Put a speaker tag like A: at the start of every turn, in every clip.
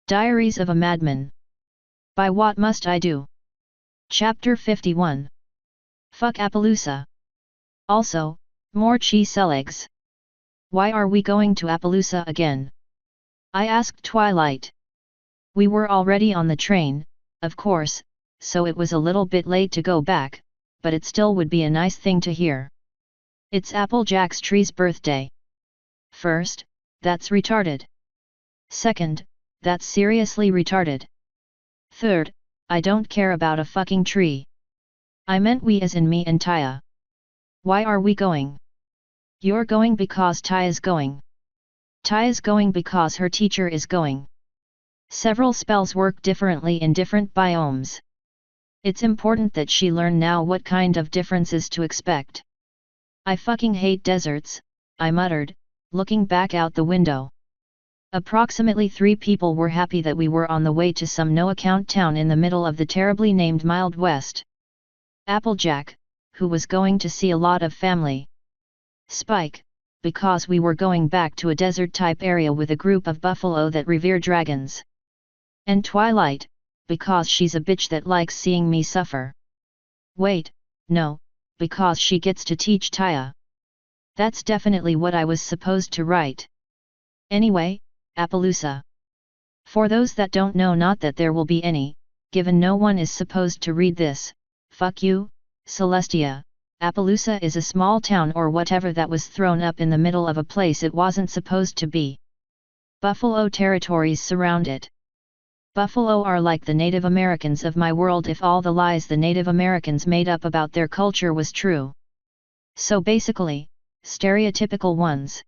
A: Diaries of a Madman. By What Must I Do? Chapter 51. Fuck Appaloosa. Also, more cheeselegs. Why are we going to Appaloosa again? I asked Twilight. We were already on the train, of course, so it was a little bit late to go back, but it still would be a nice thing to hear. It's Applejack's tree's birthday. First, that's retarded. Second, that's seriously retarded. Third, I don't care about a fucking tree. I meant we as in me and Taya. Why are we going? You're going because Taya's going. Taya's going because her teacher is going. Several spells work differently in different biomes. It's important that she learn now what kind of differences to expect. I fucking hate deserts, I muttered, looking back out the window. Approximately 3 people were happy that we were on the way to some no-account town in the middle of the terribly named Mild West. Applejack, who was going to see a lot of family. Spike, because we were going back to a desert-type area with a group of buffalo that revere dragons. And Twilight, because she's a bitch that likes seeing me suffer. Wait, no, because she gets to teach Taya. That's definitely what I was supposed to write. Anyway, Appaloosa. For those that don't know, not that there will be any, given no one is supposed to read this, fuck you, Celestia. Appaloosa is a small town or whatever that was thrown up in the middle of a place it wasn't supposed to be. Buffalo territories surround it. Buffalo are like the Native Americans of my world if all the lies the Native Americans made up about their culture was true. So basically, stereotypical ones.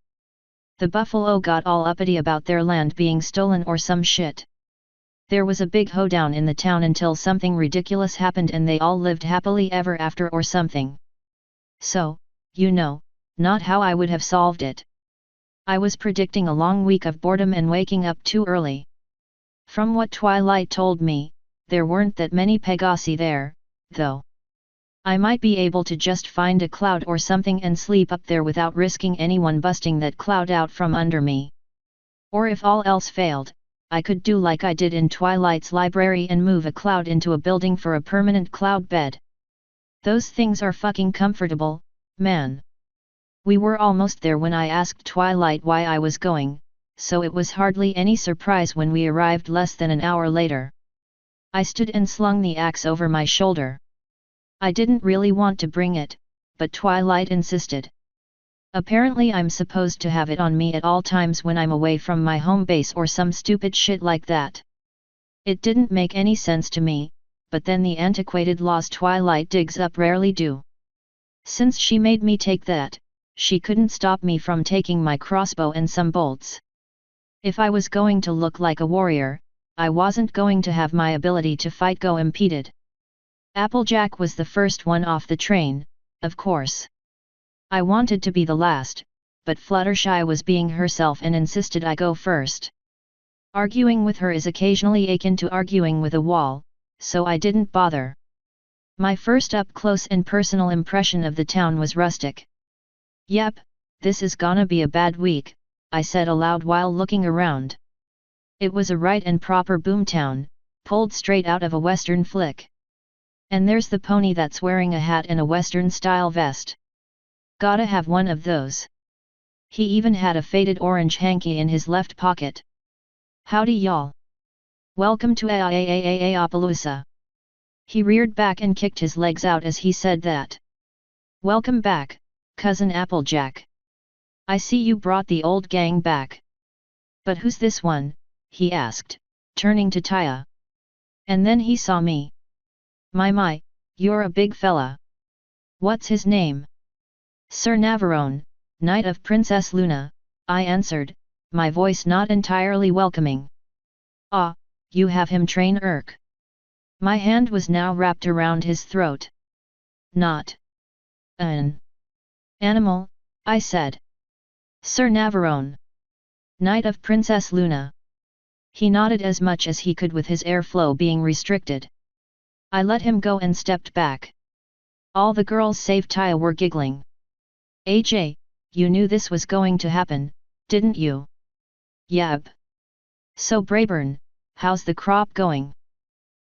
A: The buffalo got all uppity about their land being stolen or some shit. There was a big hoedown in the town until something ridiculous happened and they all lived happily ever after or something. So, you know, not how I would have solved it. I was predicting a long week of boredom and waking up too early. From what Twilight told me, there weren't that many Pegasi there, though. I might be able to just find a cloud or something and sleep up there without risking anyone busting that cloud out from under me. Or if all else failed, I could do like I did in Twilight's library and move a cloud into a building for a permanent cloud bed. Those things are fucking comfortable, man. We were almost there when I asked Twilight why I was going, so it was hardly any surprise when we arrived less than an hour later. I stood and slung the axe over my shoulder. I didn't really want to bring it, but Twilight insisted. Apparently I'm supposed to have it on me at all times when I'm away from my home base or some stupid shit like that. It didn't make any sense to me, but then the antiquated laws Twilight digs up rarely do. Since she made me take that, she couldn't stop me from taking my crossbow and some bolts. If I was going to look like a warrior, I wasn't going to have my ability to fight go impeded. Applejack was the first one off the train, of course. I wanted to be the last, but Fluttershy was being herself and insisted I go first. Arguing with her is occasionally akin to arguing with a wall, so I didn't bother. My first up-close and personal impression of the town was rustic. Yep, this is gonna be a bad week, I said aloud while looking around. It was a right and proper boomtown, pulled straight out of a western flick. And there's the pony that's wearing a hat and a western-style vest. Gotta have one of those. He even had a faded orange hanky in his left pocket. Howdy y'all. Welcome to Appaloosa. He reared back and kicked his legs out as he said that. Welcome back, cousin Applejack. I see you brought the old gang back. But who's this one? He asked, turning to Taya. And then he saw me. My, you're a big fella. What's his name? Sir Navarone, Knight of Princess Luna, I answered, my voice not entirely welcoming. Ah, you have him train Urk. My hand was now wrapped around his throat. Not an animal, I said. Sir Navarone, Knight of Princess Luna. He nodded as much as he could with his airflow being restricted. I let him go and stepped back. All the girls save Taya were giggling. AJ, you knew this was going to happen, didn't you? Yep. So Brayburn, how's the crop going?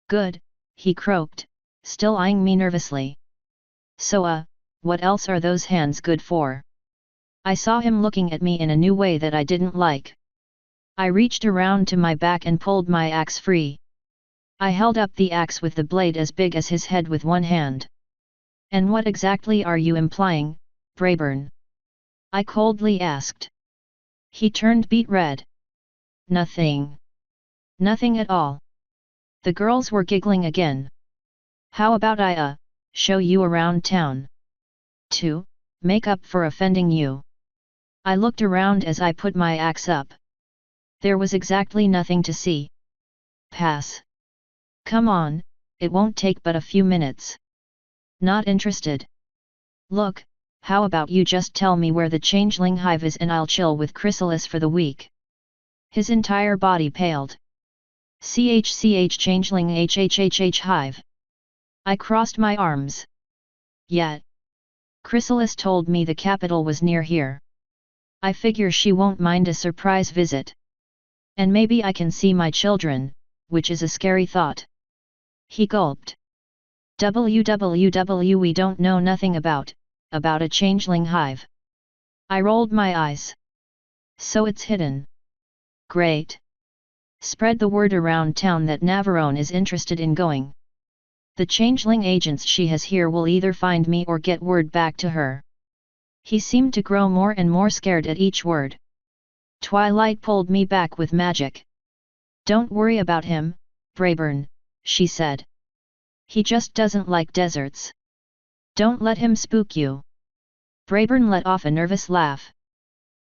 A: Good, he croaked, still eyeing me nervously. So what else are those hands good for? I saw him looking at me in a new way that I didn't like. I reached around to my back and pulled my axe free. I held up the axe with the blade as big as his head with one hand. And what exactly are you implying, Brayburn? I coldly asked. He turned beet red. Nothing. Nothing at all. The girls were giggling again. How about I show you around town? To make up for offending you. I looked around as I put my axe up. There was exactly nothing to see. Pass. Come on, it won't take but a few minutes. Not interested. Look, how about you just tell me where the changeling hive is and I'll chill with Chrysalis for the week. His entire body paled. CHCH changeling HHHH hive. I crossed my arms. Yet. Chrysalis told me the capital was near here. I figure she won't mind a surprise visit. And maybe I can see my children, which is a scary thought. He gulped. WWW we don't know nothing about a changeling hive. I rolled my eyes. So it's hidden. Great. Spread the word around town that Navarone is interested in going. The changeling agents she has here will either find me or get word back to her. He seemed to grow more and more scared at each word. Twilight pulled me back with magic. Don't worry about him, Brayburn, she said. He just doesn't like deserts. Don't let him spook you. Brayburn let off a nervous laugh.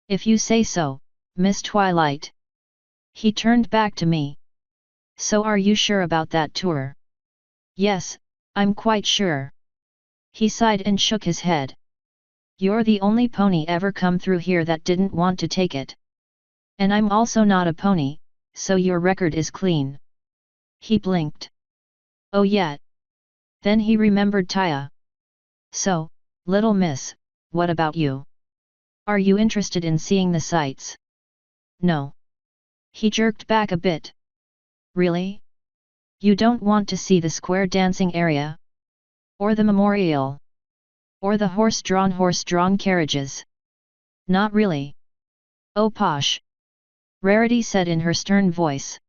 A: If you say so, Miss Twilight. He turned back to me. So are you sure about that tour? Yes, I'm quite sure. He sighed and shook his head. You're the only pony ever come through here that didn't want to take it. And I'm also not a pony, so your record is clean. He blinked. Oh yeah. Then he remembered Taya. So, little miss, what about you? Are you interested in seeing the sights? No. He jerked back a bit. Really? You don't want to see the square dancing area? Or the memorial? Or the horse-drawn carriages? Not really. Oh posh. Rarity said in her stern voice.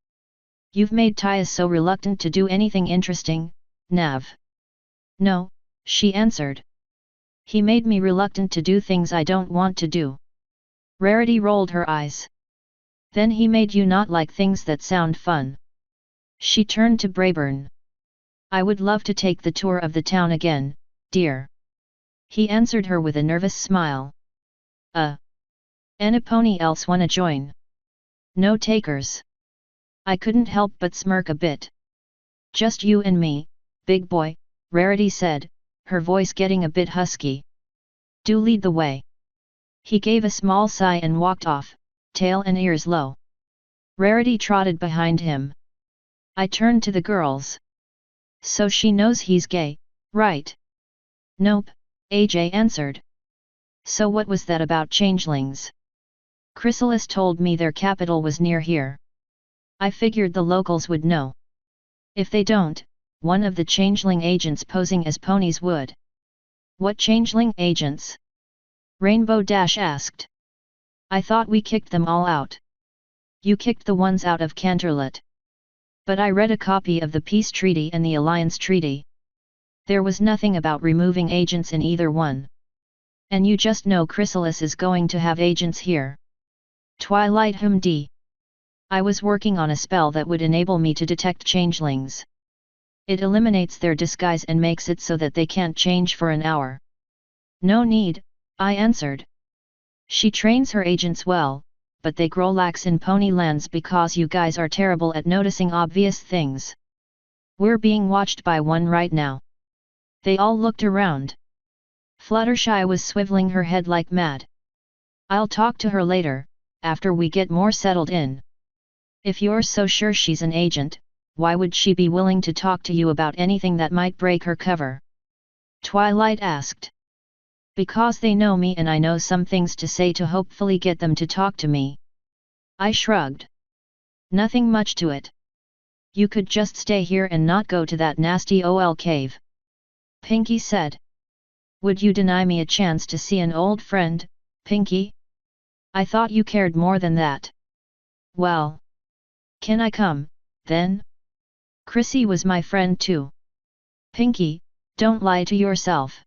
A: You've made Taya so reluctant to do anything interesting, Nav. No, she answered. He made me reluctant to do things I don't want to do. Rarity rolled her eyes. Then he made you not like things that sound fun. She turned to Brayburn. I would love to take the tour of the town again, dear. He answered her with a nervous smile. Anipony else wanna join? No takers. I couldn't help but smirk a bit. Just you and me, big boy, Rarity said, her voice getting a bit husky. Do lead the way. He gave a small sigh and walked off, tail and ears low. Rarity trotted behind him. I turned to the girls. So she knows he's gay, right? Nope, AJ answered. So what was that about changelings? Chrysalis told me their capital was near here. I figured the locals would know. If they don't, one of the changeling agents posing as ponies would. What changeling agents? Rainbow Dash asked. I thought we kicked them all out. You kicked the ones out of Canterlot. But I read a copy of the Peace Treaty and the Alliance Treaty. There was nothing about removing agents in either one. And you just know Chrysalis is going to have agents here. Twilight hummed. I was working on a spell that would enable me to detect changelings. It eliminates their disguise and makes it so that they can't change for an hour. No need, I answered. She trains her agents well, but they grow lax in Ponylands because you guys are terrible at noticing obvious things. We're being watched by one right now. They all looked around. Fluttershy was swiveling her head like mad. I'll talk to her later, after we get more settled in. If you're so sure she's an agent, why would she be willing to talk to you about anything that might break her cover? Twilight asked. Because they know me and I know some things to say to hopefully get them to talk to me. I shrugged. Nothing much to it. You could just stay here and not go to that nasty ol cave. Pinky said. Would you deny me a chance to see an old friend, Pinky? I thought you cared more than that. Well. Can I come, then? Chrissy was my friend too. Pinky, don't lie to yourself.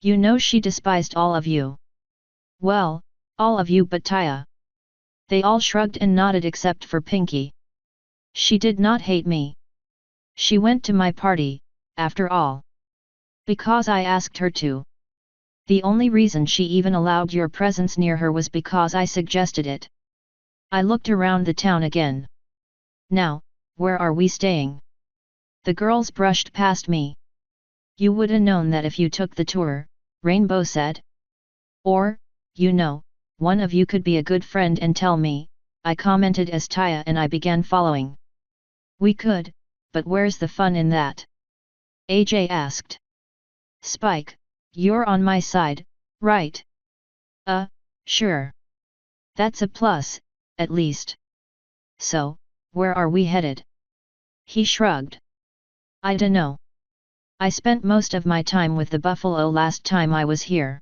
A: You know she despised all of you. Well, all of you but Taya. They all shrugged and nodded except for Pinky. She did not hate me. She went to my party, after all. Because I asked her to. The only reason she even allowed your presence near her was because I suggested it. I looked around the town again. Now, where are we staying? The girls brushed past me. You woulda known that if you took the tour, Rainbow said. Or, you know, one of you could be a good friend and tell me, I commented as Taya and I began following. We could, but where's the fun in that? AJ asked. Spike, you're on my side, right? Sure. That's a plus, at least. So, where are we headed? He shrugged. I dunno. I spent most of my time with the buffalo last time I was here.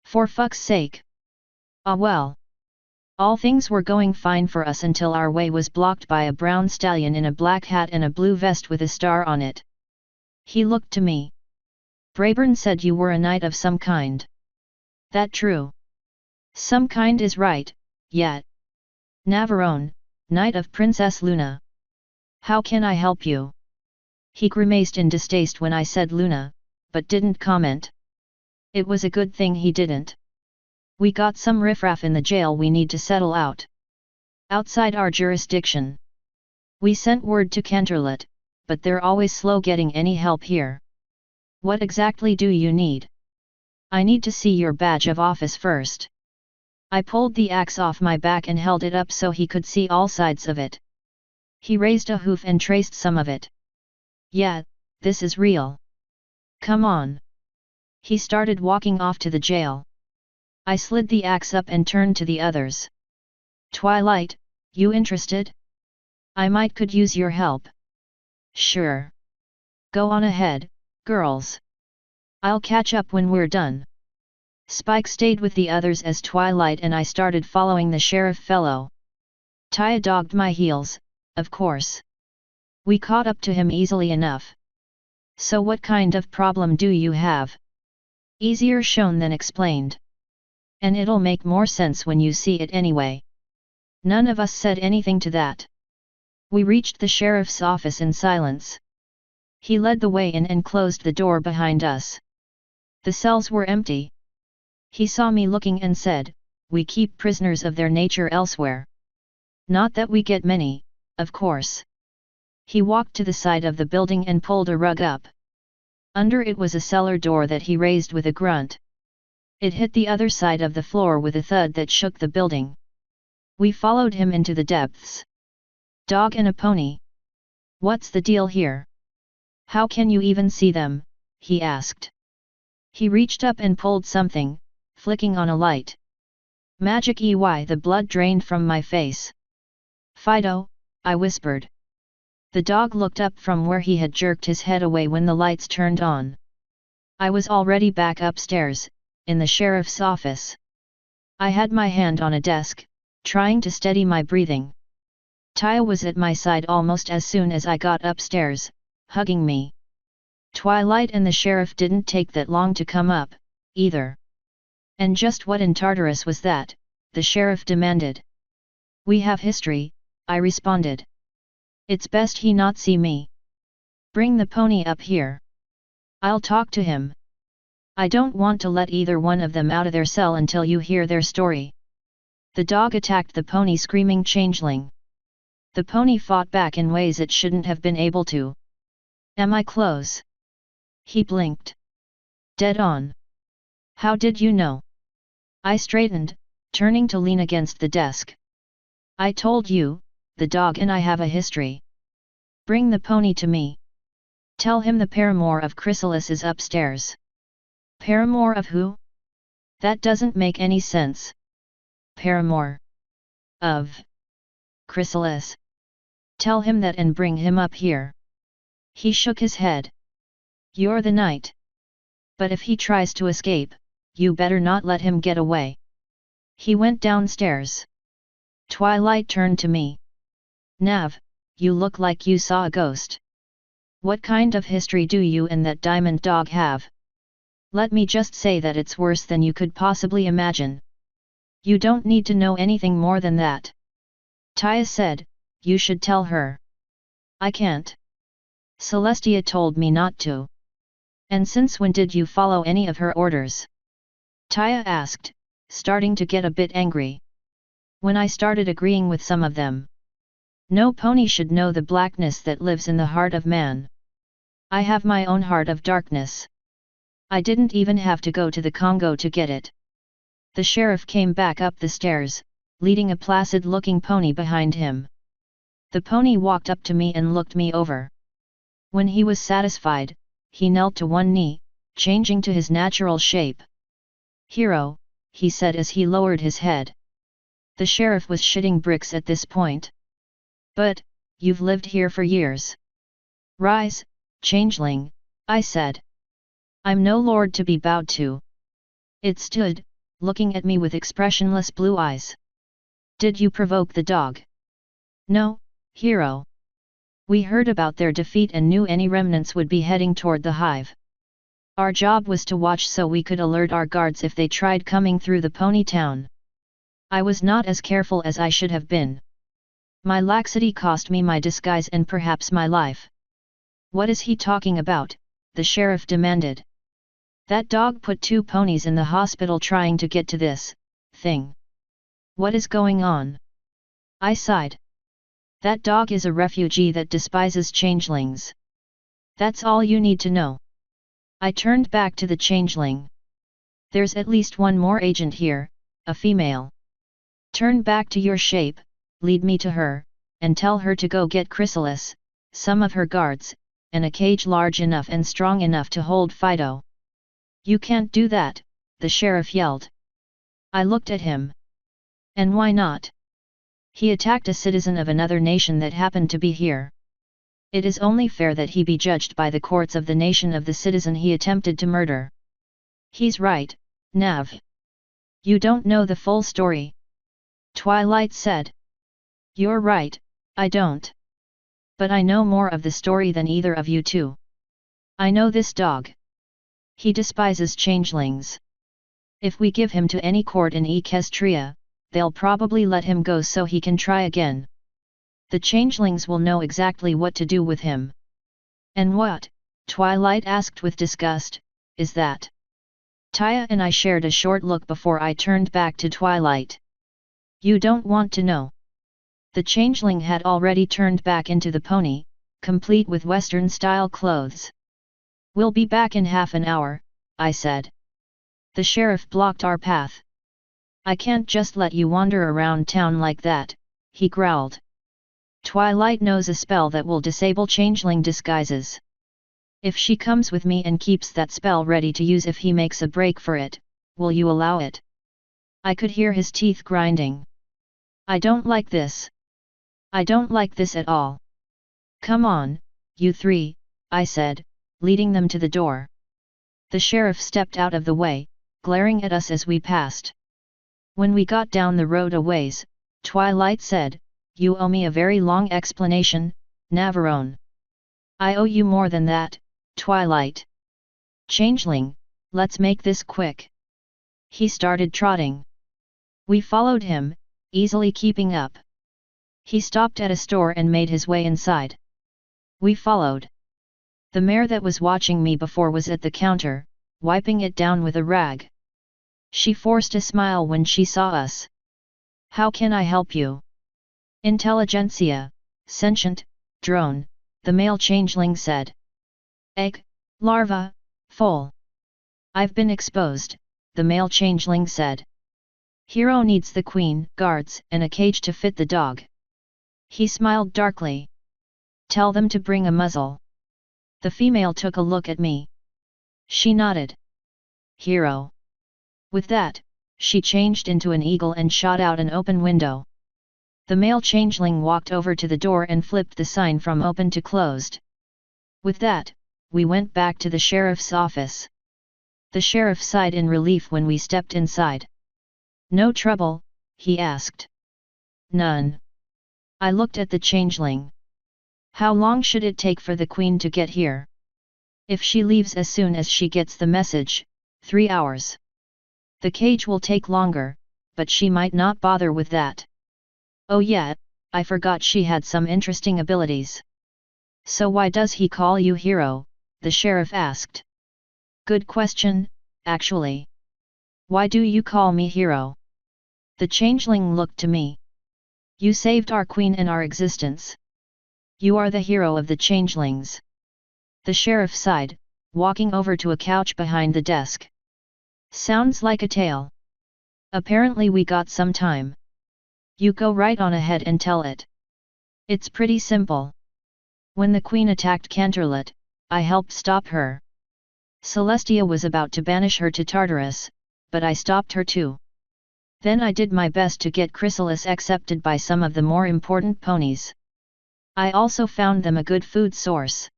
A: For fuck's sake. Ah well. All things were going fine for us until our way was blocked by a brown stallion in a black hat and a blue vest with a star on it. He looked to me. Brayburn said you were a knight of some kind. That true? Some kind is right, yet. Navarone, knight of Princess Luna. How can I help you? He grimaced in distaste when I said Luna, but didn't comment. It was a good thing he didn't. We got some riffraff in the jail we need to settle out. Outside our jurisdiction. We sent word to Canterlot, but they're always slow getting any help here. What exactly do you need? I need to see your badge of office first. I pulled the axe off my back and held it up so he could see all sides of it. He raised a hoof and traced some of it. Yeah, this is real. Come on. He started walking off to the jail. I slid the axe up and turned to the others. Twilight, you interested? I might could use your help. Sure. Go on ahead, girls. I'll catch up when we're done. Spike stayed with the others as Twilight and I started following the sheriff fellow. Taya dogged my heels, of course. We caught up to him easily enough. So what kind of problem do you have? Easier shown than explained. And it'll make more sense when you see it anyway. None of us said anything to that. We reached the sheriff's office in silence. He led the way in and closed the door behind us. The cells were empty. He saw me looking and said, we keep prisoners of their nature elsewhere. Not that we get many, of course. He walked to the side of the building and pulled a rug up. Under it was a cellar door that he raised with a grunt. It hit the other side of the floor with a thud that shook the building. We followed him into the depths. Dog and a pony. What's the deal here? How can you even see them? He asked. He reached up and pulled something, flicking on a light. Magic EY, the blood drained from my face. Fido, I whispered. The dog looked up from where he had jerked his head away when the lights turned on. I was already back upstairs, in the sheriff's office. I had my hand on a desk, trying to steady my breathing. Taya was at my side almost as soon as I got upstairs, hugging me. Twilight and the sheriff didn't take that long to come up, either. And just what in Tartarus was that? The sheriff demanded. We have history, I responded. It's best he not see me. Bring the pony up here. I'll talk to him. I don't want to let either one of them out of their cell until you hear their story. The dog attacked the pony, screaming changeling. The pony fought back in ways it shouldn't have been able to. Am I close? He blinked. Dead on. How did you know? I straightened, turning to lean against the desk. I told you, the dog and I have a history. Bring the pony to me. Tell him the paramour of Chrysalis is upstairs. Paramour of who? That doesn't make any sense. Paramour of Chrysalis. Tell him that and bring him up here. He shook his head. You're the knight. But if he tries to escape, you better not let him get away. He went downstairs. Twilight turned to me. Nav, you look like you saw a ghost. What kind of history do you and that diamond dog have? Let me just say that it's worse than you could possibly imagine. You don't need to know anything more than that. Taya said, you should tell her. I can't. Celestia told me not to. And since when did you follow any of her orders? Taya asked, starting to get a bit angry. When I started agreeing with some of them. No pony should know the blackness that lives in the heart of man. I have my own heart of darkness. I didn't even have to go to the Congo to get it. The sheriff came back up the stairs, leading a placid-looking pony behind him. The pony walked up to me and looked me over. When he was satisfied, he knelt to one knee, changing to his natural shape. Hero, he said as he lowered his head. The sheriff was shitting bricks at this point. But, you've lived here for years. Rise, changeling, I said. I'm no lord to be bowed to. It stood, looking at me with expressionless blue eyes. Did you provoke the dog? No, hero. We heard about their defeat and knew any remnants would be heading toward the hive. Our job was to watch so we could alert our guards if they tried coming through the pony town. I was not as careful as I should have been. My laxity cost me my disguise and perhaps my life. What is he talking about? The sheriff demanded. That dog put 2 ponies in the hospital trying to get to this thing. What is going on? I sighed. That dog is a refugee that despises changelings. That's all you need to know. I turned back to the changeling. There's at least one more agent here, a female. Turn back to your shape, lead me to her, and tell her to go get Chrysalis, some of her guards, and a cage large enough and strong enough to hold Fido. You can't do that, the sheriff yelled. I looked at him. And why not? He attacked a citizen of another nation that happened to be here. It is only fair that he be judged by the courts of the nation of the citizen he attempted to murder. He's right, Nav. You don't know the full story. Twilight said. You're right, I don't. But I know more of the story than either of you two. I know this dog. He despises changelings. If we give him to any court in Equestria, they'll probably let him go so he can try again. The changelings will know exactly what to do with him. And what, Twilight asked with disgust, is that? Taya and I shared a short look before I turned back to Twilight. You don't want to know. The changeling had already turned back into the pony, complete with Western-style clothes. We'll be back in half an hour, I said. The sheriff blocked our path. I can't just let you wander around town like that, he growled. Twilight knows a spell that will disable changeling disguises. If she comes with me and keeps that spell ready to use if he makes a break for it, will you allow it? I could hear his teeth grinding. I don't like this. I don't like this at all. Come on, you 3, I said, leading them to the door. The sheriff stepped out of the way, glaring at us as we passed. When we got down the road a ways, Twilight said, You owe me a very long explanation, Navarone. I owe you more than that, Twilight. Changeling, let's make this quick. He started trotting. We followed him, easily keeping up. He stopped at a store and made his way inside. We followed. The mare that was watching me before was at the counter, wiping it down with a rag. She forced a smile when she saw us. How can I help you? Intelligentsia, sentient, drone, the male changeling said. Egg, larva, foal. I've been exposed, the male changeling said. Hero needs the queen, guards, and a cage to fit the dog. He smiled darkly. Tell them to bring a muzzle. The female took a look at me. She nodded. Hero. With that, she changed into an eagle and shot out an open window. The male changeling walked over to the door and flipped the sign from open to closed. With that, we went back to the sheriff's office. The sheriff sighed in relief when we stepped inside. "No trouble?" he asked. "None." I looked at the changeling. "How long should it take for the queen to get here?" "If she leaves as soon as she gets the message, 3 hours. The cage will take longer, but she might not bother with that." "Oh yeah, I forgot she had some interesting abilities." "So why does he call you hero?" the sheriff asked. "Good question, actually. Why do you call me hero?" The changeling looked to me. "You saved our queen and our existence. You are the hero of the changelings." The sheriff sighed, walking over to a couch behind the desk. "Sounds like a tale. Apparently we got some time. You go right on ahead and tell it." "It's pretty simple. When the queen attacked Canterlot, I helped stop her. Celestia was about to banish her to Tartarus, but I stopped her too. Then I did my best to get Chrysalis accepted by some of the more important ponies. I also found them a good food source."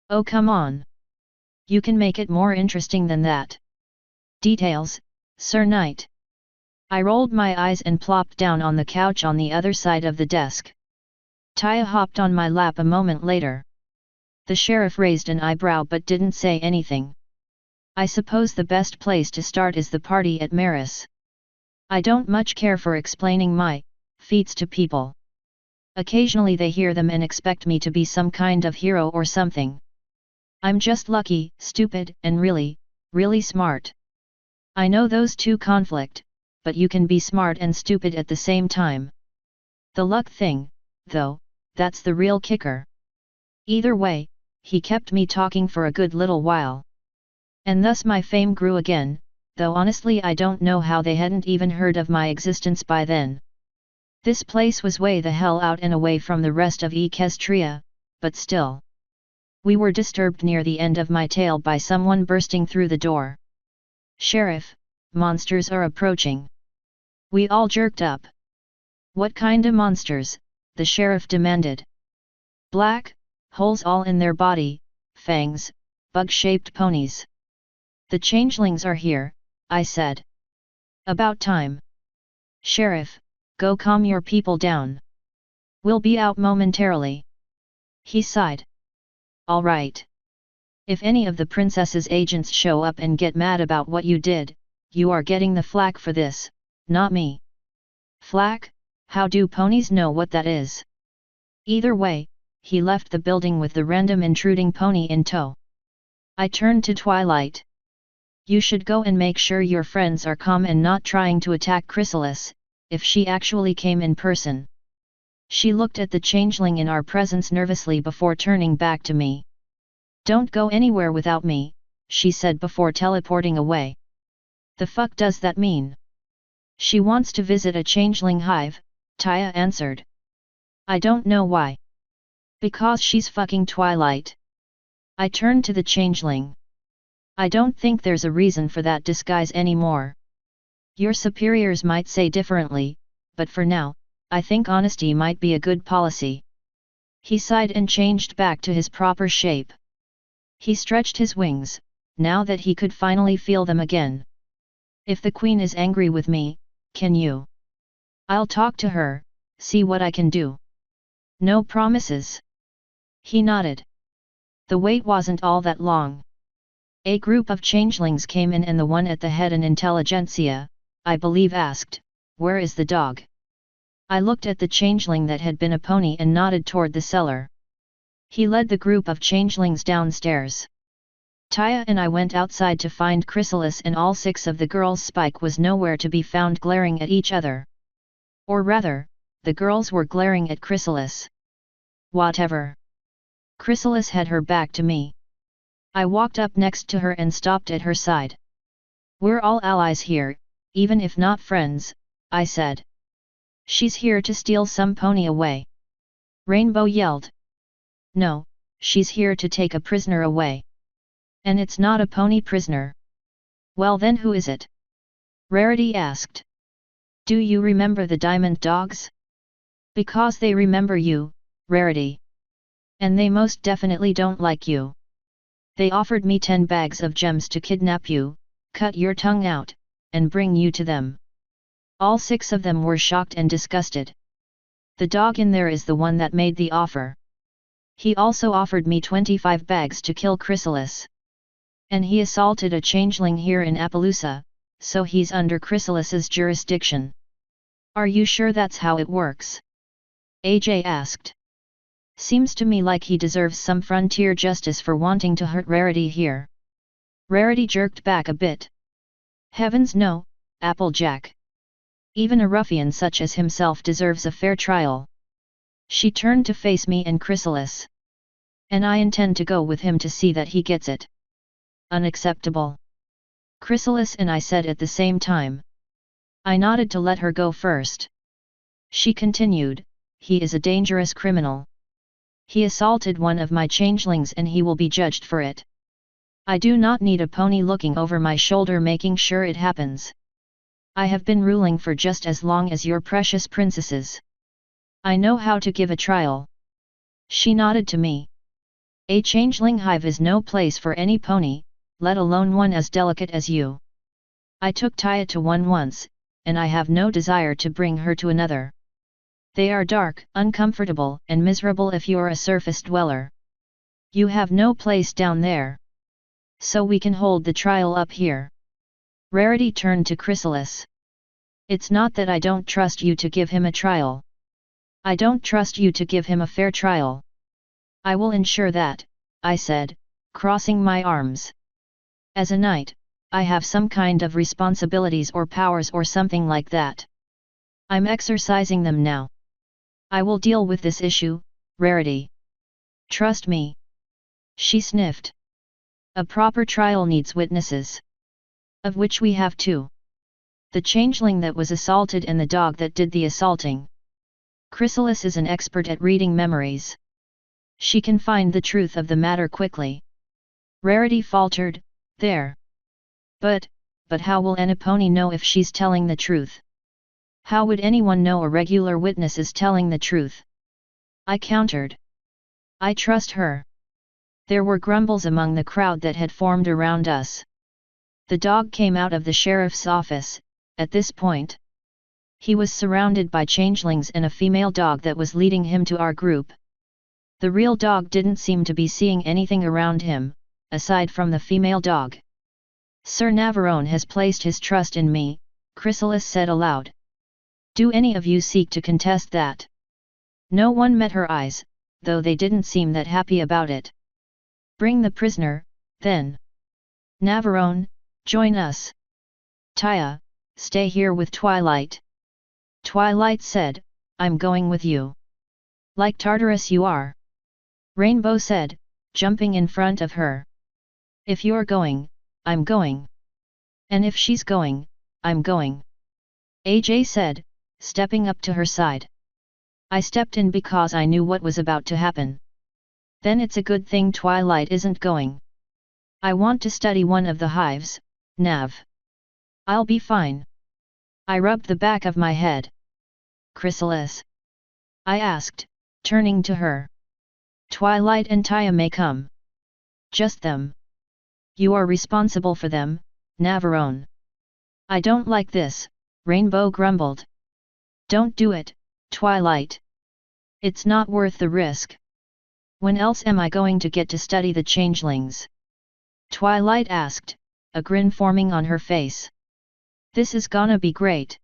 A: "Oh come on. You can make it more interesting than that." "Details, Sir Knight." I rolled my eyes and plopped down on the couch on the other side of the desk. Taya hopped on my lap a moment later. The sheriff raised an eyebrow but didn't say anything. "I suppose the best place to start is the party at Maris. I don't much care for explaining my feats to people. Occasionally they hear them and expect me to be some kind of hero or something. I'm just lucky, stupid, and really, really smart. I know those two conflict, but you can be smart and stupid at the same time. The luck thing, though, that's the real kicker." Either way, he kept me talking for a good little while. And thus my fame grew again, though honestly I don't know how they hadn't even heard of my existence by then. This place was way the hell out and away from the rest of Equestria, but still. We were disturbed near the end of my tale by someone bursting through the door. "Sheriff, monsters are approaching." We all jerked up. "What kinda monsters?" the sheriff demanded. "Black, holes all in their body, fangs, bug-shaped ponies." "The changelings are here," I said. "About time." "Sheriff, go calm your people down. We'll be out momentarily." He sighed. "All right. If any of the princess's agents show up and get mad about what you did, you are getting the flak for this, not me." "Flak? How do ponies know what that is?" Either way, he left the building with the random intruding pony in tow. I turned to Twilight. "You should go and make sure your friends are calm and not trying to attack Chrysalis, if she actually came in person." She looked at the changeling in our presence nervously before turning back to me. "Don't go anywhere without me," she said before teleporting away. "The fuck does that mean?" "She wants to visit a changeling hive," Taya answered. "I don't know why." "Because she's fucking Twilight." I turned to the changeling. "I don't think there's a reason for that disguise anymore. Your superiors might say differently, but for now, I think honesty might be a good policy." He sighed and changed back to his proper shape. He stretched his wings, now that he could finally feel them again. "If the queen is angry with me, can you?" "I'll talk to her, see what I can do." "No promises." He nodded. The wait wasn't all that long. A group of changelings came in and the one at the head, an intelligentsia, I believe, asked, "Where is the dog?" I looked at the changeling that had been a pony and nodded toward the cellar. He led the group of changelings downstairs. Taya and I went outside to find Chrysalis, and all 6 of the girls' Spike was nowhere to be found, glaring at each other. Or rather, the girls were glaring at Chrysalis. Whatever. Chrysalis had her back to me. I walked up next to her and stopped at her side. "We're all allies here, even if not friends," I said. "She's here to steal some pony away." Rainbow yelled. "No, she's here to take a prisoner away. And it's not a pony prisoner." "Well then who is it?" Rarity asked. "Do you remember the diamond dogs?" Because they remember you, Rarity. And they most definitely don't like you. They offered me 10 bags of gems to kidnap you, cut your tongue out, and bring you to them. All 6 of them were shocked and disgusted. The dog in there is the one that made the offer. He also offered me 25 bags to kill Chrysalis. And he assaulted a changeling here in Appaloosa, so he's under Chrysalis's jurisdiction. Are you sure that's how it works? AJ asked. Seems to me like he deserves some frontier justice for wanting to hurt Rarity here. Rarity jerked back a bit. Heavens no, Applejack. Even a ruffian such as himself deserves a fair trial. She turned to face me and Chrysalis. And I intend to go with him to see that he gets it. Unacceptable. Chrysalis and I said at the same time. I nodded to let her go first. She continued, he is a dangerous criminal. He assaulted one of my changelings and he will be judged for it. I do not need a pony looking over my shoulder making sure it happens. I have been ruling for just as long as your precious princesses. I know how to give a trial. She nodded to me. A changeling hive is no place for any pony, let alone one as delicate as you. I took Taya to one once, and I have no desire to bring her to another. They are dark, uncomfortable, and miserable if you're a surface dweller. You have no place down there. So we can hold the trial up here. Rarity turned to Chrysalis. It's not that I don't trust you to give him a trial. I don't trust you to give him a fair trial. I will ensure that, I said, crossing my arms. As a knight, I have some kind of responsibilities or powers or something like that. I'm exercising them now. I will deal with this issue, Rarity. Trust me. She sniffed. A proper trial needs witnesses. Of which we have 2. The changeling that was assaulted and the dog that did the assaulting. Chrysalis is an expert at reading memories. She can find the truth of the matter quickly. Rarity faltered, there. But how will any pony know if she's telling the truth? How would anyone know a regular witness is telling the truth? I countered. I trust her. There were grumbles among the crowd that had formed around us. The dog came out of the sheriff's office, at this point. He was surrounded by changelings and a female dog that was leading him to our group. The real dog didn't seem to be seeing anything around him, aside from the female dog. Sir Navarone has placed his trust in me, Chrysalis said aloud. Do any of you seek to contest that? No one met her eyes, though they didn't seem that happy about it. Bring the prisoner, then. Navarone, join us. Taya, stay here with Twilight. Twilight said, I'm going with you. Like Tartarus you are. Rainbow said, jumping in front of her. If you're going, I'm going. And if she's going, I'm going. AJ said, stepping up to her side. I stepped in because I knew what was about to happen. Then it's a good thing Twilight isn't going. I want to study one of the hives, Nav. I'll be fine. I rubbed the back of my head. Chrysalis? I asked, turning to her. Twilight and Taya may come. Just them. You are responsible for them, Navarone. I don't like this, Rainbow grumbled. Don't do it, Twilight. It's not worth the risk. When else am I going to get to study the changelings? Twilight asked, a grin forming on her face. This is gonna be great.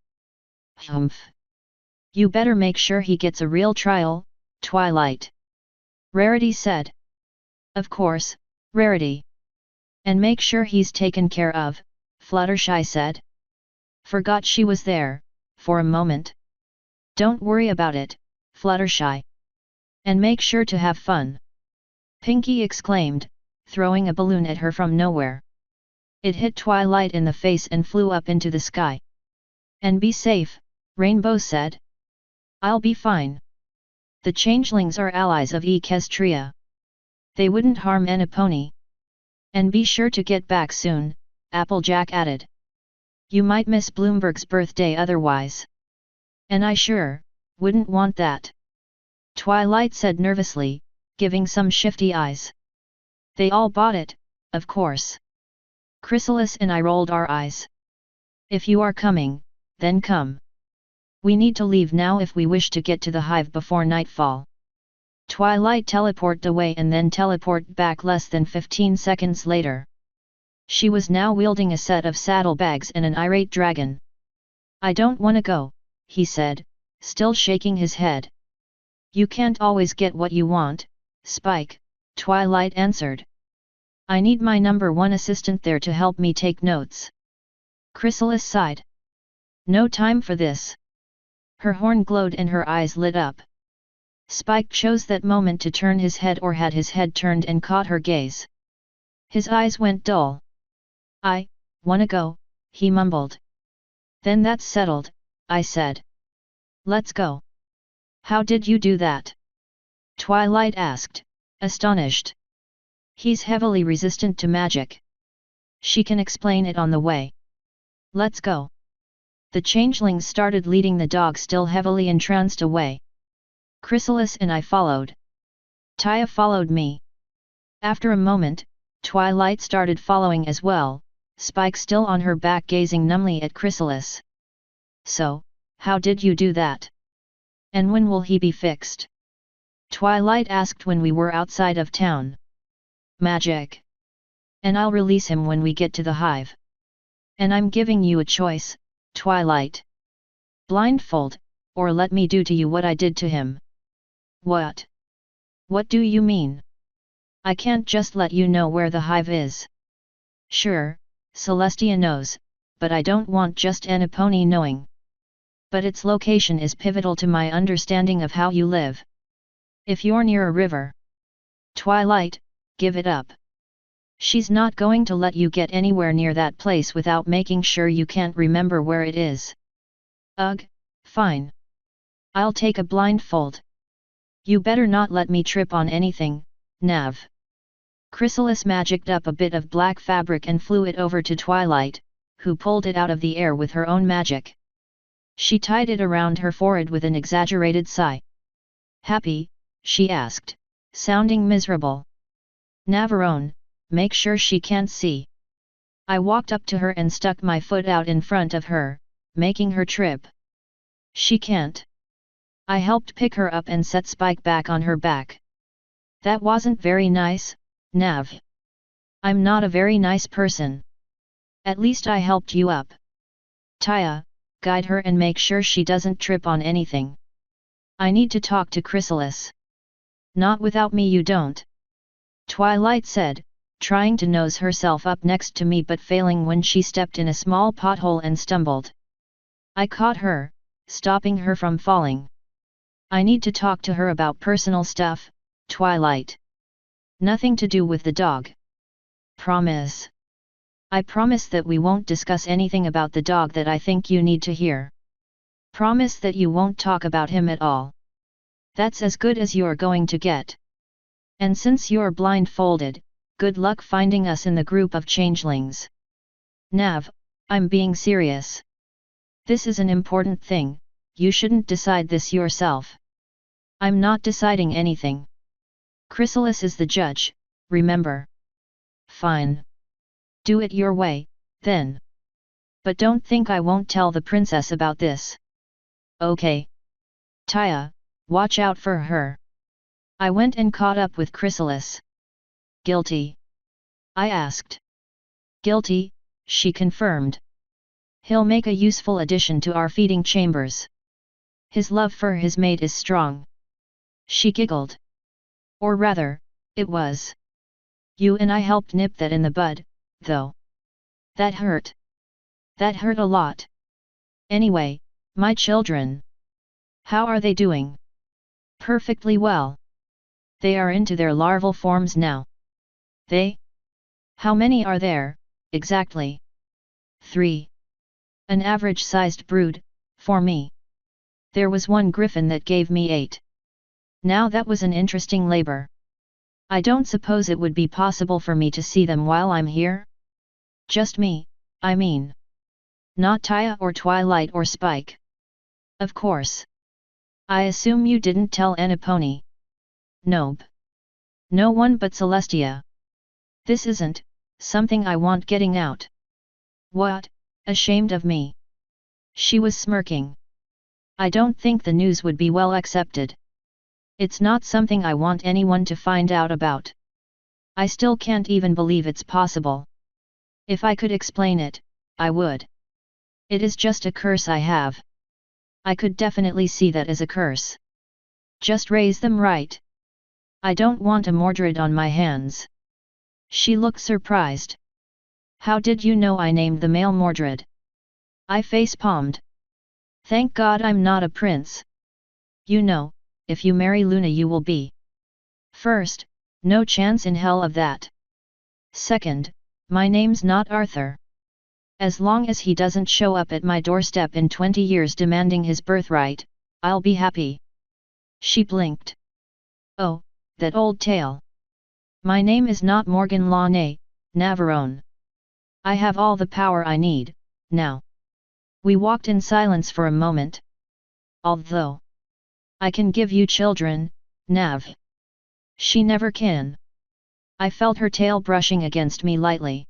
A: Humph. You better make sure he gets a real trial, Twilight. Rarity said. Of course, Rarity. And make sure he's taken care of, Fluttershy said. Forgot she was there, for a moment. Don't worry about it, Fluttershy. And make sure to have fun. Pinky exclaimed, throwing a balloon at her from nowhere. It hit Twilight in the face and flew up into the sky. And be safe, Rainbow said. I'll be fine. The changelings are allies of Equestria. They wouldn't harm any pony. And be sure to get back soon, Applejack added. You might miss Bloomberg's birthday otherwise. And I sure Wouldn't want that. Twilight said nervously, giving some shifty eyes. They all bought it, of course. Chrysalis and I rolled our eyes. If you are coming, then come. We need to leave now if we wish to get to the hive before nightfall. Twilight teleported away and then teleported back less than 15 seconds later. She was now wielding a set of saddlebags and an irate dragon. I don't want to go, he said, still shaking his head. You can't always get what you want, Spike, Twilight answered. I need my #1 assistant there to help me take notes. Chrysalis sighed. No time for this. Her horn glowed and her eyes lit up. Spike chose that moment to turn his head, or had his head turned and caught her gaze. His eyes went dull. I wanna go, he mumbled. Then that's settled, I said. Let's go. How did you do that? Twilight asked, astonished. He's heavily resistant to magic. She can explain it on the way. Let's go. The changelings started leading the dog, still heavily entranced, away. Chrysalis and I followed. Taya followed me. After a moment, Twilight started following as well, Spike still on her back gazing numbly at Chrysalis. So, how did you do that? And when will he be fixed? Twilight asked when we were outside of town. Magic. And I'll release him when we get to the hive. And I'm giving you a choice, Twilight. Blindfold, or let me do to you what I did to him. What? What do you mean? I can't just let you know where the hive is. Sure, Celestia knows, but I don't want just Annaponi knowing. But its location is pivotal to my understanding of how you live. If you're near a river. Twilight, give it up. She's not going to let you get anywhere near that place without making sure you can't remember where it is. Ugh, fine. I'll take a blindfold. You better not let me trip on anything, Nav. Chrysalis magicked up a bit of black fabric and flew it over to Twilight, who pulled it out of the air with her own magic. She tied it around her forehead with an exaggerated sigh. Happy? She asked, sounding miserable. Navarone, make sure she can't see. I walked up to her and stuck my foot out in front of her, making her trip. She can't. I helped pick her up and set Spike back on her back. That wasn't very nice, Nav. I'm not a very nice person. At least I helped you up. Taya, guide her and make sure she doesn't trip on anything. I need to talk to Chrysalis. Not without me you don't. Twilight said, trying to nose herself up next to me but failing when she stepped in a small pothole and stumbled. I caught her, stopping her from falling. I need to talk to her about personal stuff, Twilight. Nothing to do with the dog. Promise. I promise that we won't discuss anything about the dog that I think you need to hear. Promise that you won't talk about him at all. That's as good as you're going to get. And since you're blindfolded, good luck finding us in the group of changelings. Nav, I'm being serious. This is an important thing, you shouldn't decide this yourself. I'm not deciding anything. Chrysalis is the judge, remember. Fine. Do it your way, then. But don't think I won't tell the princess about this. Okay. Taya, watch out for her. I went and caught up with Chrysalis. Guilty? I asked. Guilty, she confirmed. He'll make a useful addition to our feeding chambers. His love for his mate is strong. She giggled. Or rather, it was. You and I helped nip that in the bud, though. That hurt. That hurt a lot. Anyway, my children. How are they doing? Perfectly well. They are into their larval forms now. They? How many are there, exactly? 3. An average-sized brood, for me. There was one griffin that gave me 8. Now that was an interesting labor. I don't suppose it would be possible for me to see them while I'm here? Just me, I mean. Not Taya or Twilight or Spike. Of course. I assume you didn't tell Aniponi. Nope. No one but Celestia. This isn't something I want getting out. What? Ashamed of me? She was smirking. I don't think the news would be well accepted. It's not something I want anyone to find out about. I still can't even believe it's possible. If I could explain it, I would. It is just a curse I have. I could definitely see that as a curse. Just raise them right. I don't want a Mordred on my hands. She looked surprised. How did you know I named the male Mordred? I face-palmed. Thank God I'm not a prince. You know, if you marry Luna you will be. First, no chance in hell of that. Second, my name's not Arthur. As long as he doesn't show up at my doorstep in 20 years demanding his birthright, I'll be happy. She blinked. Oh, that old tale. My name is not Morgan Launay, Navarone. I have all the power I need, now. We walked in silence for a moment. Although I can give you children, Nav. She never can. I felt her tail brushing against me lightly.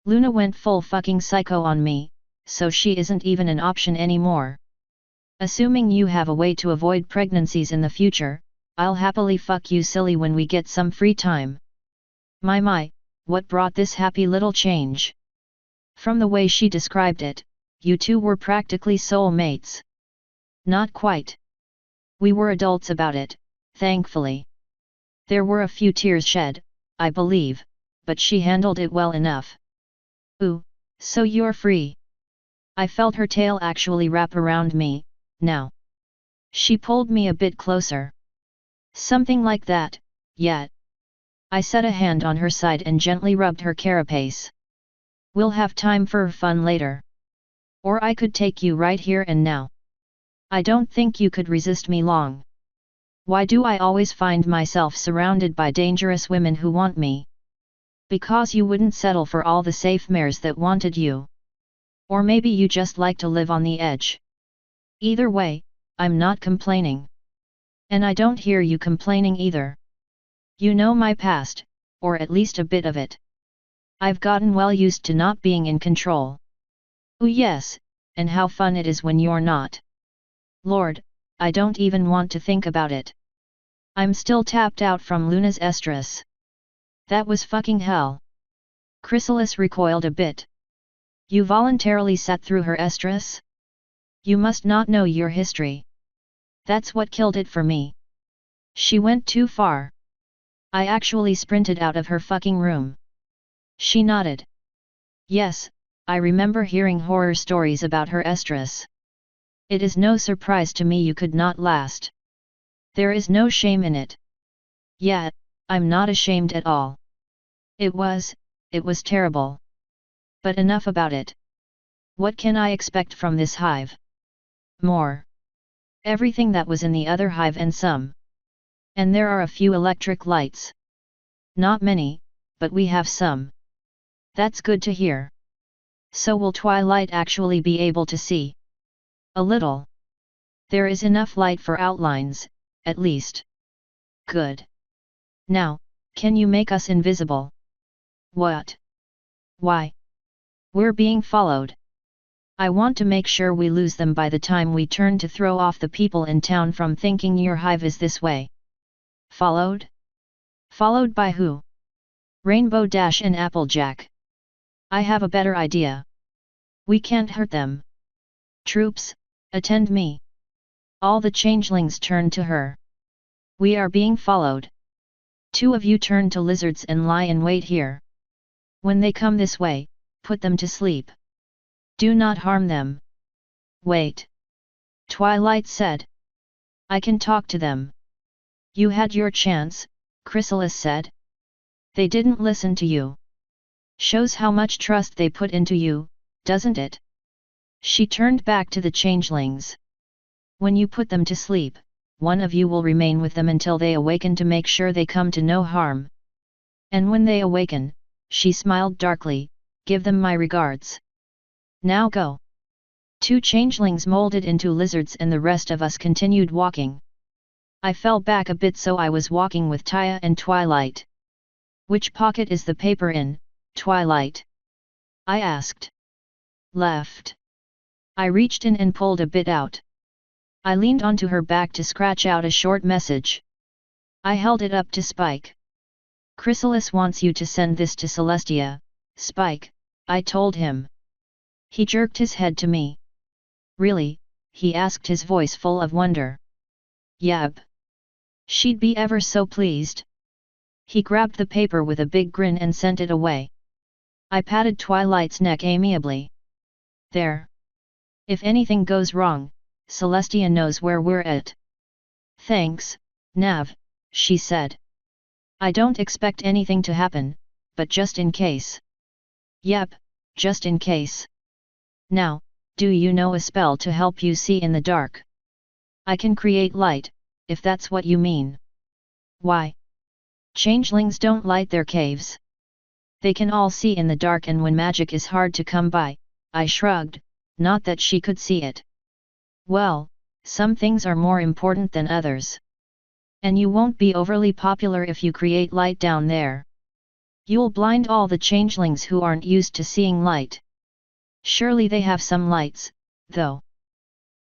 A: Luna went full fucking psycho on me, so she isn't even an option anymore. Assuming you have a way to avoid pregnancies in the future, I'll happily fuck you silly when we get some free time. My, what brought this happy little change? From the way she described it, you two were practically soulmates. Not quite. We were adults about it, thankfully. There were a few tears shed, I believe, but she handled it well enough. Ooh, so you're free. I felt her tail actually wrap around me, now. She pulled me a bit closer. Something like that, yeah. I set a hand on her side and gently rubbed her carapace. We'll have time for fun later. Or I could take you right here and now. I don't think you could resist me long. Why do I always find myself surrounded by dangerous women who want me? Because you wouldn't settle for all the safe mares that wanted you. Or maybe you just like to live on the edge. Either way, I'm not complaining. And I don't hear you complaining either. You know my past, or at least a bit of it. I've gotten well used to not being in control. Oh yes, and how fun it is when you're not. Lord, I don't even want to think about it. I'm still tapped out from Luna's estrus. That was fucking hell. Chrysalis recoiled a bit. You voluntarily sat through her estrus? You must not know your history. That's what killed it for me. She went too far. I actually sprinted out of her fucking room. She nodded. Yes, I remember hearing horror stories about her estrus. It is no surprise to me you could not last. There is no shame in it. Yeah, I'm not ashamed at all. It was terrible. But enough about it. What can I expect from this hive? More. Everything that was in the other hive and some. And there are a few electric lights. Not many, but we have some. That's good to hear. So will Twilight actually be able to see? A little. There is enough light for outlines, at least. Good. Now, can you make us invisible? What? Why? We're being followed. I want to make sure we lose them by the time we turn to throw off the people in town from thinking your hive is this way. Followed? Followed by who? Rainbow Dash and Applejack. I have a better idea. We can't hurt them. Troops, attend me. All the changelings turned to her. We are being followed. 2 of you turn to lizards and lie in wait here. When they come this way, put them to sleep. Do not harm them. Wait. Twilight said. I can talk to them. You had your chance, Chrysalis said. They didn't listen to you. Shows how much trust they put into you, doesn't it? She turned back to the changelings. When you put them to sleep, one of you will remain with them until they awaken to make sure they come to no harm. And when they awaken, she smiled darkly, give them my regards. Now go. 2 changelings molded into lizards and the rest of us continued walking. I fell back a bit so I was walking with Taya and Twilight. Which pocket is the paper in, Twilight? I asked. Left. I reached in and pulled a bit out. I leaned onto her back to scratch out a short message. I held it up to Spike. Chrysalis wants you to send this to Celestia, Spike, I told him. He jerked his head to me. Really? He asked, his voice full of wonder. Yep. She'd be ever so pleased. He grabbed the paper with a big grin and sent it away. I patted Twilight's neck amiably. There. If anything goes wrong, Celestia knows where we're at. Thanks, Nav, she said. I don't expect anything to happen, but just in case. Yep, just in case. Now, do you know a spell to help you see in the dark? I can create light, if that's what you mean. Why? Changelings don't light their caves. They can all see in the dark, and when magic is hard to come by, I shrugged, not that she could see it. Well, some things are more important than others. And you won't be overly popular if you create light down there. You'll blind all the changelings who aren't used to seeing light. Surely they have some lights, though.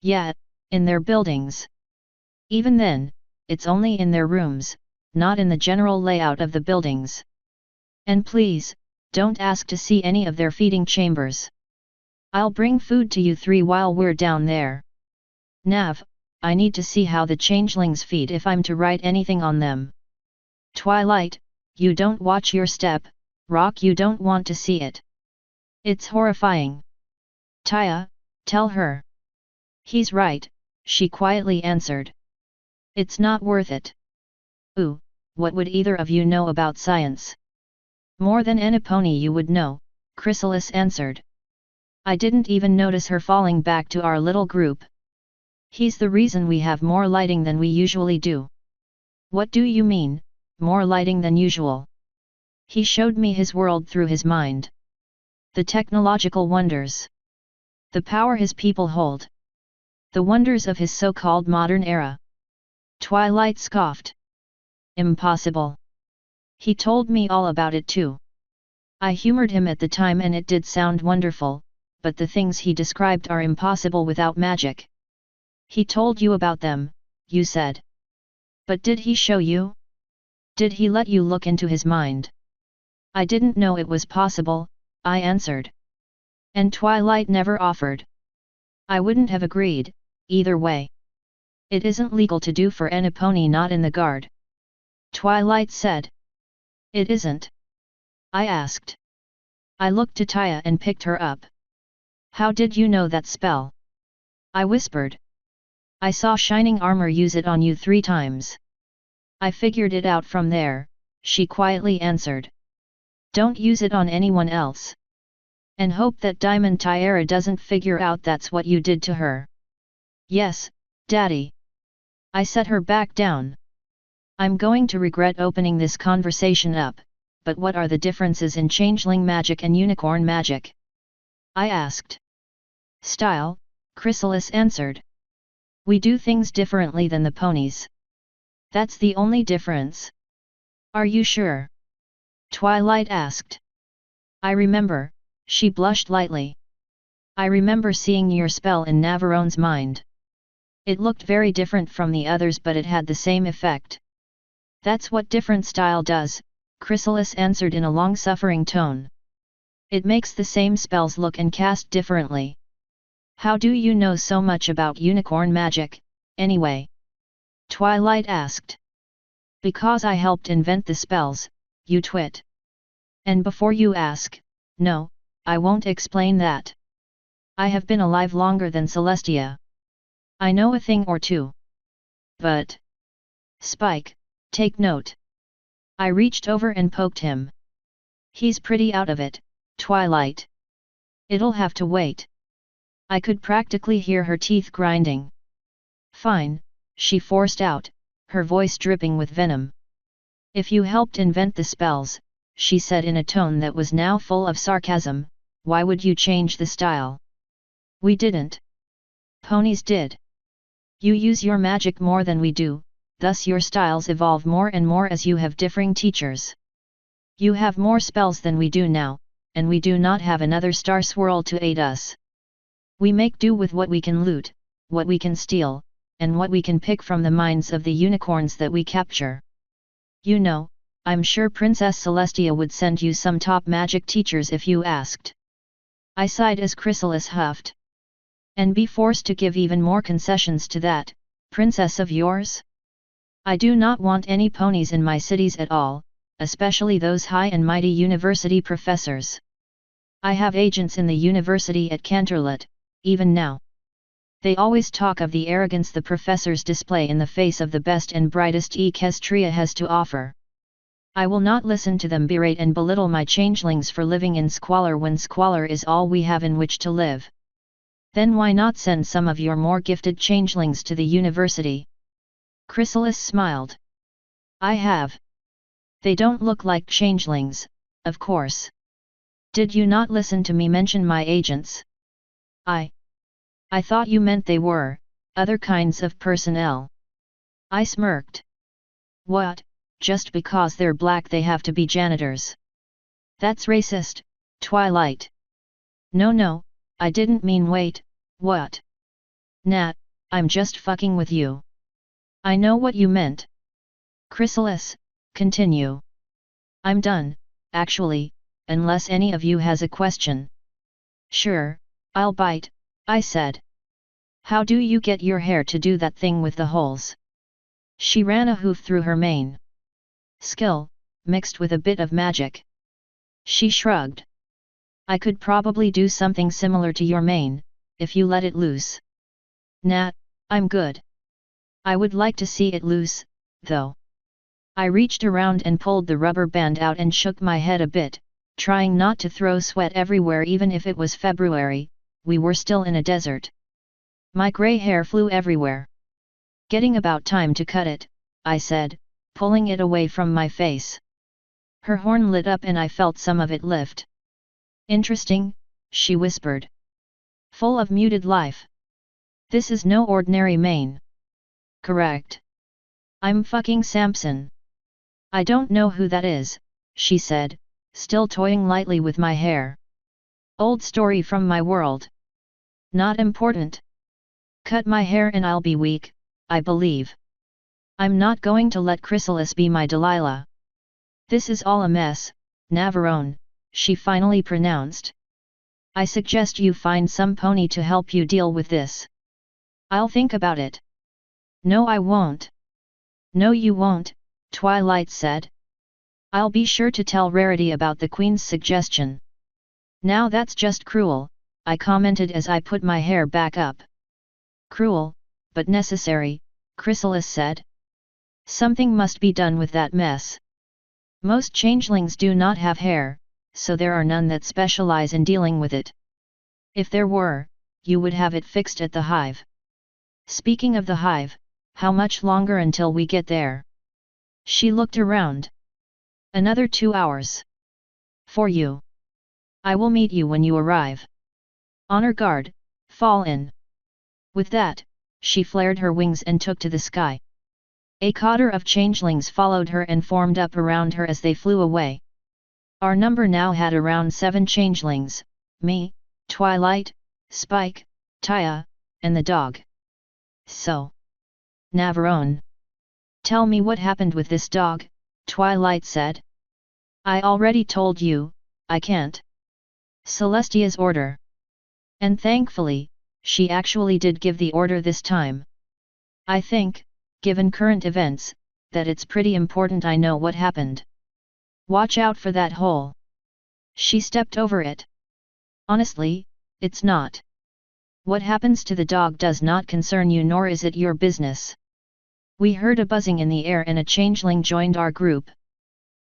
A: Yeah, in their buildings. Even then, it's only in their rooms, not in the general layout of the buildings. And please, don't ask to see any of their feeding chambers. I'll bring food to you 3 while we're down there. Nav, I need to see how the changelings feed if I'm to write anything on them. Twilight, you don't watch your step, Rock, you don't want to see it. It's horrifying. Taya, tell her. He's right, she quietly answered. It's not worth it. Ooh, what would either of you know about science? More than any pony you would know, Chrysalis answered. I didn't even notice her falling back to our little group. He's the reason we have more lighting than we usually do. What do you mean, more lighting than usual? He showed me his world through his mind. The technological wonders. The power his people hold. The wonders of his so-called modern era. Twilight scoffed. Impossible. He told me all about it too. I humored him at the time and it did sound wonderful, but the things he described are impossible without magic. He told you about them, you said. But did he show you? Did he let you look into his mind? I didn't know it was possible, I answered. And Twilight never offered. I wouldn't have agreed, either way. It isn't legal to do for any pony not in the guard. Twilight said. It isn't? I asked. I looked to Taya and picked her up. How did you know that spell? I whispered. I saw shining armor use it on you 3 times. I figured it out from there, she quietly answered. Don't use it on anyone else. And hope that Diamond Tiara doesn't figure out that's what you did to her. Yes, Daddy. I set her back down. I'm going to regret opening this conversation up, but what are the differences in changeling magic and unicorn magic? I asked. Style, Chrysalis answered. We do things differently than the ponies. That's the only difference. Are you sure? Twilight asked. I remember, she blushed lightly. I remember seeing your spell in Navarone's mind. It looked very different from the others, but it had the same effect. That's what different style does, Chrysalis answered in a long-suffering tone. It makes the same spells look and cast differently. How do you know so much about unicorn magic, anyway? Twilight asked. Because I helped invent the spells, you twit. And before you ask, no, I won't explain that. I have been alive longer than Celestia. I know a thing or two. But... Spike, take note. I reached over and poked him. He's pretty out of it, Twilight. It'll have to wait. I could practically hear her teeth grinding. Fine, she forced out, her voice dripping with venom. If you helped invent the spells, she said in a tone that was now full of sarcasm, why would you change the style? We didn't. ponies did. You use your magic more than we do, thus your styles evolve more and more as you have differing teachers. You have more spells than we do now, and we do not have another star swirl to aid us. We make do with what we can loot, what we can steal, and what we can pick from the minds of the unicorns that we capture. You know, I'm sure Princess Celestia would send you some top magic teachers if you asked. I sighed as Chrysalis huffed. And be forced to give even more concessions to that, princess of yours? I do not want any ponies in my cities at all, especially those high and mighty university professors. I have agents in the university at Canterlot, even now. They always talk of the arrogance the professors display in the face of the best and brightest Equestria has to offer. I will not listen to them berate and belittle my changelings for living in squalor when squalor is all we have in which to live. Then why not send some of your more gifted changelings to the university? Chrysalis smiled. I have. They don't look like changelings, of course. Did you not listen to me mention my agents? I thought you meant they were, other kinds of personnel. I smirked. What, just because they're black they have to be janitors? That's racist, Twilight. No, I didn't mean wait, what? Nat, I'm just fucking with you. I know what you meant. Chrysalis, continue. I'm done, actually, unless any of you has a question. Sure, I'll bite, I said. How do you get your hair to do that thing with the holes? She ran a hoof through her mane. Skill, mixed with a bit of magic. She shrugged. I could probably do something similar to your mane, if you let it loose. Nat, I'm good. I would like to see it loose, though. I reached around and pulled the rubber band out and shook my head a bit, trying not to throw sweat everywhere even if it was February, we were still in a desert. My grey hair flew everywhere. Getting about time to cut it, I said, pulling it away from my face. Her horn lit up and I felt some of it lift. Interesting, she whispered. Full of muted life. This is no ordinary mane. Correct. I'm fucking Samson. I don't know who that is, she said, still toying lightly with my hair. Old story from my world. Not important. Cut my hair and I'll be weak, I believe. I'm not going to let Chrysalis be my Delilah. This is all a mess, Navarone, she finally pronounced. I suggest you find some pony to help you deal with this. I'll think about it. No, I won't. No, you won't, Twilight said. I'll be sure to tell Rarity about the Queen's suggestion. Now that's just cruel, I commented as I put my hair back up. Cruel, but necessary, Chrysalis said. Something must be done with that mess. Most changelings do not have hair, so there are none that specialize in dealing with it. If there were, you would have it fixed at the hive. Speaking of the hive, how much longer until we get there? She looked around. Another 2 hours. For you. I will meet you when you arrive. Honor guard, fall in. With that, she flared her wings and took to the sky. A cotter of changelings followed her and formed up around her as they flew away. Our number now had around 7 changelings, me, Twilight, Spike, Taya, and the dog. So. Navarone. Tell me what happened with this dog, Twilight said. I already told you, I can't. Celestia's order. And thankfully, she actually did give the order this time. I think, given current events, that it's pretty important I know what happened. Watch out for that hole. She stepped over it. Honestly, it's not. What happens to the dog does not concern you nor is it your business. We heard a buzzing in the air and a changeling joined our group.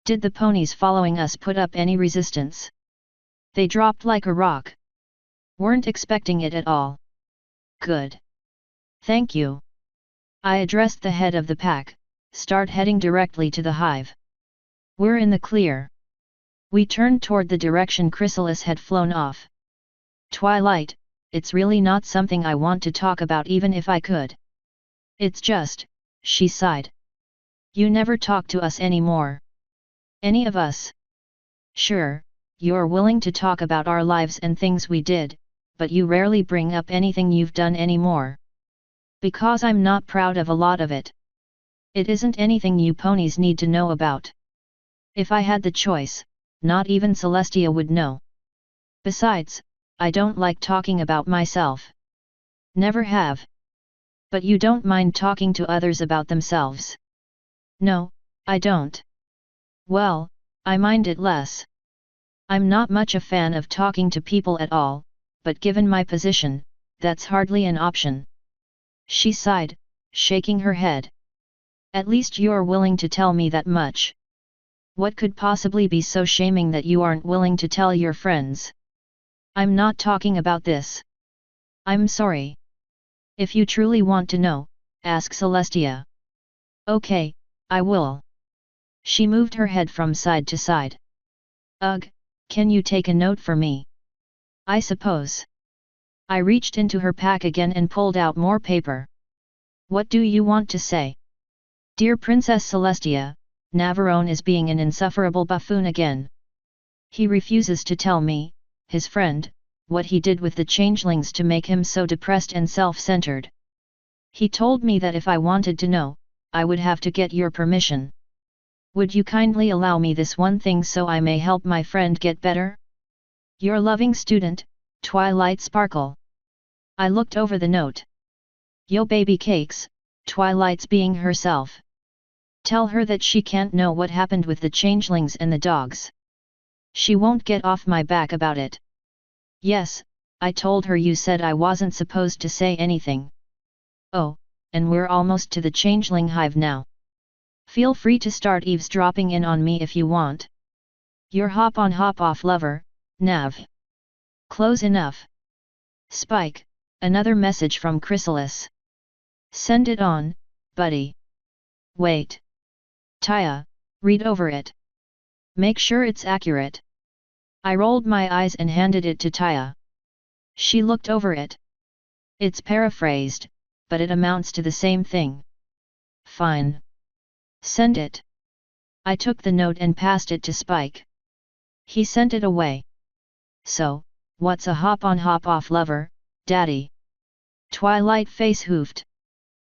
A: Did the ponies following us put up any resistance? They dropped like a rock. Weren't expecting it at all. Good. Thank you. I addressed the head of the pack, start heading directly to the hive. We're in the clear. We turned toward the direction Chrysalis had flown off. Twilight, it's really not something I want to talk about even if I could. It's just, she sighed. You never talk to us anymore. Any of us. Sure, you're willing to talk about our lives and things we did, but you rarely bring up anything you've done anymore. Because I'm not proud of a lot of it. It isn't anything you ponies need to know about. If I had the choice, not even Celestia would know. Besides, I don't like talking about myself. Never have. But you don't mind talking to others about themselves. No, I don't. Well, I mind it less. I'm not much a fan of talking to people at all, but given my position, that's hardly an option. She sighed, shaking her head. At least you're willing to tell me that much. What could possibly be so shaming that you aren't willing to tell your friends? I'm not talking about this. I'm sorry. If you truly want to know, ask Celestia. Okay, I will. She moved her head from side to side. Ugh, can you take a note for me? I suppose. I reached into her pack again and pulled out more paper. What do you want to say? Dear Princess Celestia, Navarone is being an insufferable buffoon again. He refuses to tell me, his friend, what he did with the changelings to make him so depressed and self-centered. He told me that if I wanted to know, I would have to get your permission. Would you kindly allow me this one thing so I may help my friend get better? Your loving student, Twilight Sparkle. I looked over the note. Yo baby cakes, Twilight's being herself. Tell her that she can't know what happened with the changelings and the dogs. She won't get off my back about it. Yes, I told her you said I wasn't supposed to say anything. Oh, and we're almost to the changeling hive now. Feel free to start eavesdropping in on me if you want. Your hop-on hop-off lover, Nav. Close enough. Spike, another message from Chrysalis. Send it on, buddy. Wait. Taya, read over it. Make sure it's accurate. I rolled my eyes and handed it to Taya. She looked over it. It's paraphrased, but it amounts to the same thing. Fine. Send it. I took the note and passed it to Spike. He sent it away. So, what's a hop-on hop-off lover, Daddy? Twilight face hoofed.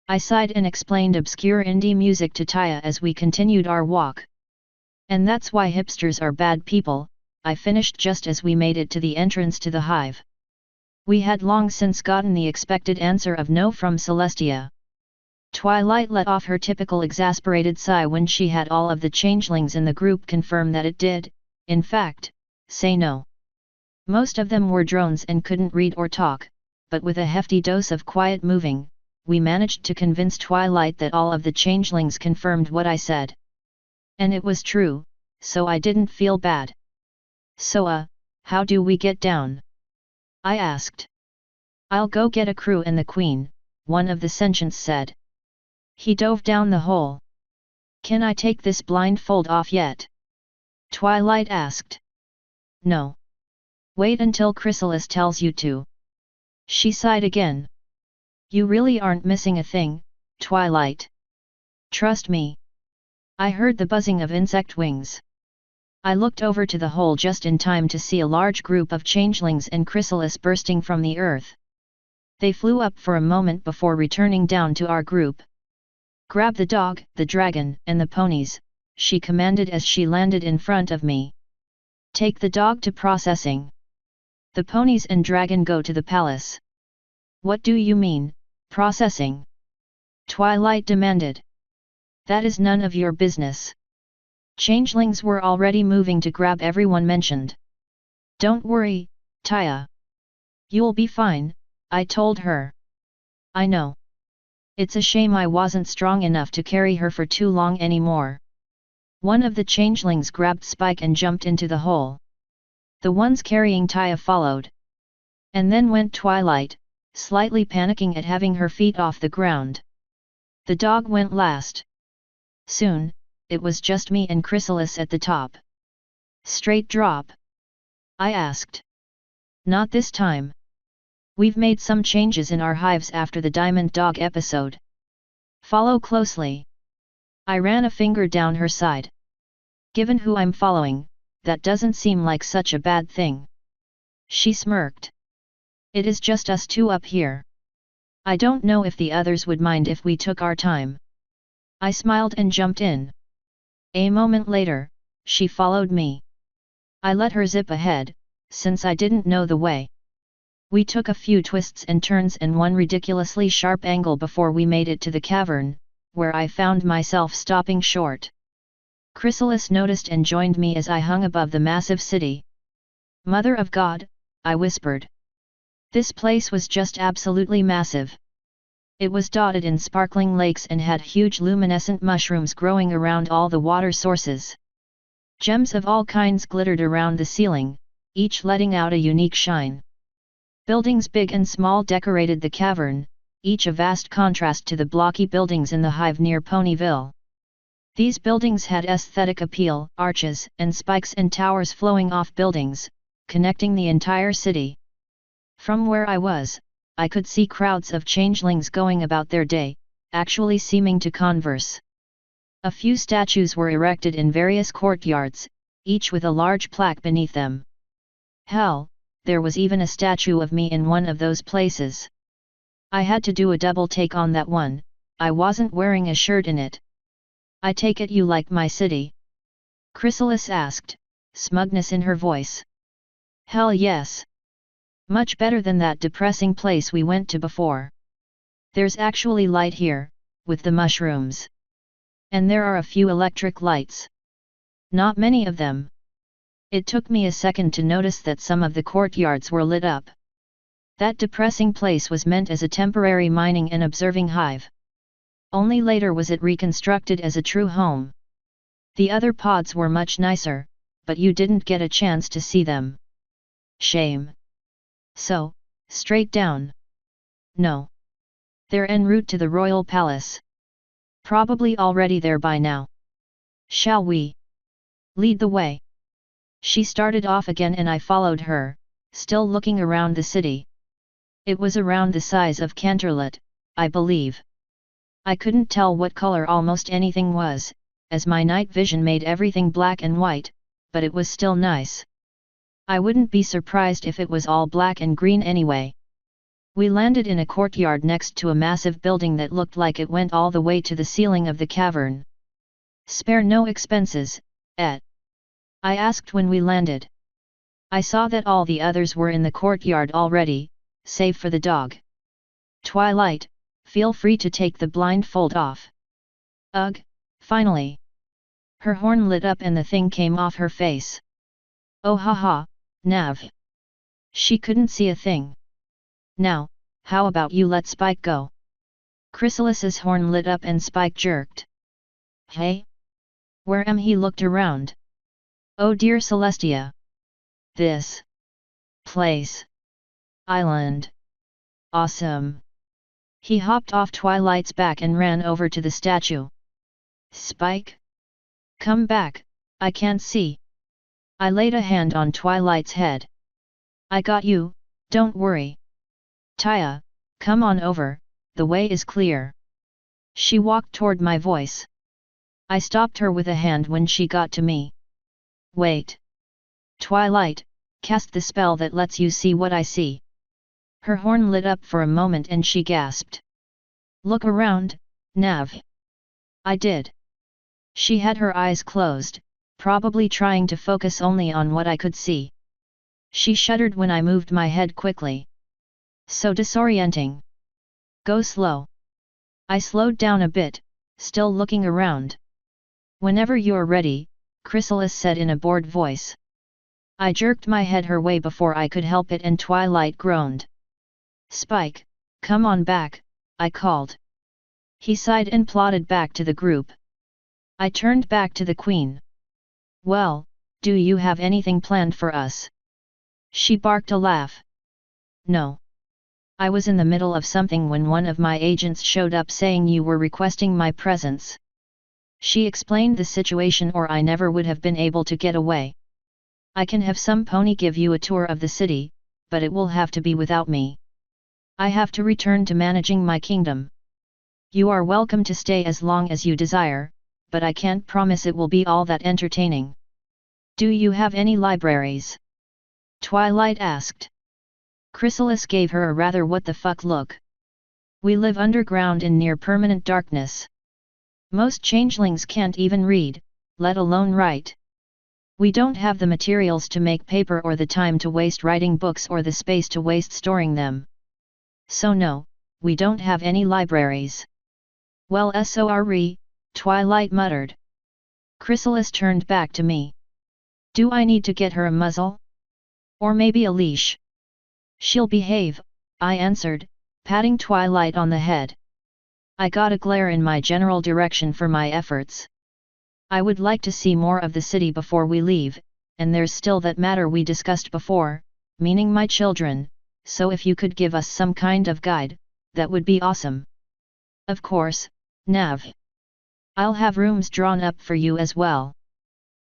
A: I sighed and explained obscure indie music to Taya as we continued our walk. And that's why hipsters are bad people, I finished just as we made it to the entrance to the hive. We had long since gotten the expected answer of no from Celestia. Twilight let off her typical exasperated sigh when she had all of the changelings in the group confirm that it did, in fact, say no. Most of them were drones and couldn't read or talk, but with a hefty dose of quiet moving, we managed to convince Twilight that all of the changelings confirmed what I said. And it was true, so I didn't feel bad. So how do we get down? I asked. I'll go get a crew and the queen, one of the sentients said. He dove down the hole. Can I take this blindfold off yet? Twilight asked. No. Wait until Chrysalis tells you to. She sighed again. You really aren't missing a thing, Twilight. Trust me. I heard the buzzing of insect wings. I looked over to the hole just in time to see a large group of changelings and Chrysalis bursting from the earth. They flew up for a moment before returning down to our group. Grab the dog, the dragon, and the ponies, she commanded as she landed in front of me. Take the dog to processing. The ponies and dragon go to the palace. What do you mean, processing? Twilight demanded. That is none of your business. Changelings were already moving to grab everyone mentioned. Don't worry, Taya. You'll be fine, I told her. I know. It's a shame I wasn't strong enough to carry her for too long anymore. One of the changelings grabbed Spike and jumped into the hole. The ones carrying Taya followed. And then went Twilight, slightly panicking at having her feet off the ground. The dog went last. Soon, it was just me and Chrysalis at the top. Straight drop? I asked. Not this time. We've made some changes in our hives after the Diamond Dog episode. Follow closely. I ran a finger down her side. Given who I'm following, that doesn't seem like such a bad thing. She smirked. It is just us two up here. I don't know if the others would mind if we took our time. I smiled and jumped in. A moment later, she followed me. I let her zip ahead, since I didn't know the way. We took a few twists and turns and one ridiculously sharp angle before we made it to the cavern, where I found myself stopping short. Chrysalis noticed and joined me as I hung above the massive city. Mother of God, I whispered. This place was just absolutely massive. It was dotted in sparkling lakes and had huge luminescent mushrooms growing around all the water sources. Gems of all kinds glittered around the ceiling, each letting out a unique shine. Buildings big and small decorated the cavern, each a vast contrast to the blocky buildings in the hive near Ponyville. These buildings had aesthetic appeal, arches and spikes and towers flowing off buildings, connecting the entire city. From where I was, I could see crowds of changelings going about their day, actually seeming to converse. A few statues were erected in various courtyards, each with a large plaque beneath them. Hell, there was even a statue of me in one of those places. I had to do a double take on that one. I wasn't wearing a shirt in it. I take it you like my city? Chrysalis asked, smugness in her voice. Hell yes. Much better than that depressing place we went to before. There's actually light here, with the mushrooms. And there are a few electric lights. Not many of them. It took me a second to notice that some of the courtyards were lit up. That depressing place was meant as a temporary mining and observing hive. Only later was it reconstructed as a true home. The other pods were much nicer, but you didn't get a chance to see them. Shame. So, straight down? No. They're en route to the royal palace. Probably already there by now. Shall we? Lead the way. She started off again and I followed her, still looking around the city. It was around the size of Canterlot, I believe. I couldn't tell what color almost anything was, as my night vision made everything black and white, but it was still nice. I wouldn't be surprised if it was all black and green anyway. We landed in a courtyard next to a massive building that looked like it went all the way to the ceiling of the cavern. Spare no expenses, eh? I asked when we landed. I saw that all the others were in the courtyard already, save for the dog. Twilight, feel free to take the blindfold off. Ugh, finally. Her horn lit up and the thing came off her face. Oh haha, Nav. She couldn't see a thing. Now, how about you let Spike go? Chrysalis's horn lit up and Spike jerked. Hey? Where am he? Looked around. Oh dear Celestia. This place. Island. Awesome. He hopped off Twilight's back and ran over to the statue. Spike? Come back, I can't see. I laid a hand on Twilight's head. I got you, don't worry. Taya, come on over, the way is clear. She walked toward my voice. I stopped her with a hand when she got to me. Wait. Twilight, cast the spell that lets you see what I see. Her horn lit up for a moment and she gasped. Look around, Nav. I did. She had her eyes closed, probably trying to focus only on what I could see. She shuddered when I moved my head quickly. So disorienting. Go slow. I slowed down a bit, still looking around. Whenever you're ready, Chrysalis said in a bored voice. I jerked my head her way before I could help it and Twilight groaned. Spike, come on back, I called. He sighed and plodded back to the group. I turned back to the Queen. Well, do you have anything planned for us? She barked a laugh. No. I was in the middle of something when one of my agents showed up saying you were requesting my presence. She explained the situation or I never would have been able to get away. I can have some pony give you a tour of the city, but it will have to be without me. I have to return to managing my kingdom. You are welcome to stay as long as you desire, but I can't promise it will be all that entertaining. Do you have any libraries? Twilight asked. Chrysalis gave her a rather what the fuck look. We live underground in near permanent darkness. Most changelings can't even read, let alone write. We don't have the materials to make paper or the time to waste writing books or the space to waste storing them. So no, we don't have any libraries. Well, sorry, Twilight muttered. Chrysalis turned back to me. Do I need to get her a muzzle? Or maybe a leash? She'll behave, I answered, patting Twilight on the head. I got a glare in my general direction for my efforts. I would like to see more of the city before we leave, and there's still that matter we discussed before, meaning my children, so if you could give us some kind of guide, that would be awesome. Of course, Nav. I'll have rooms drawn up for you as well.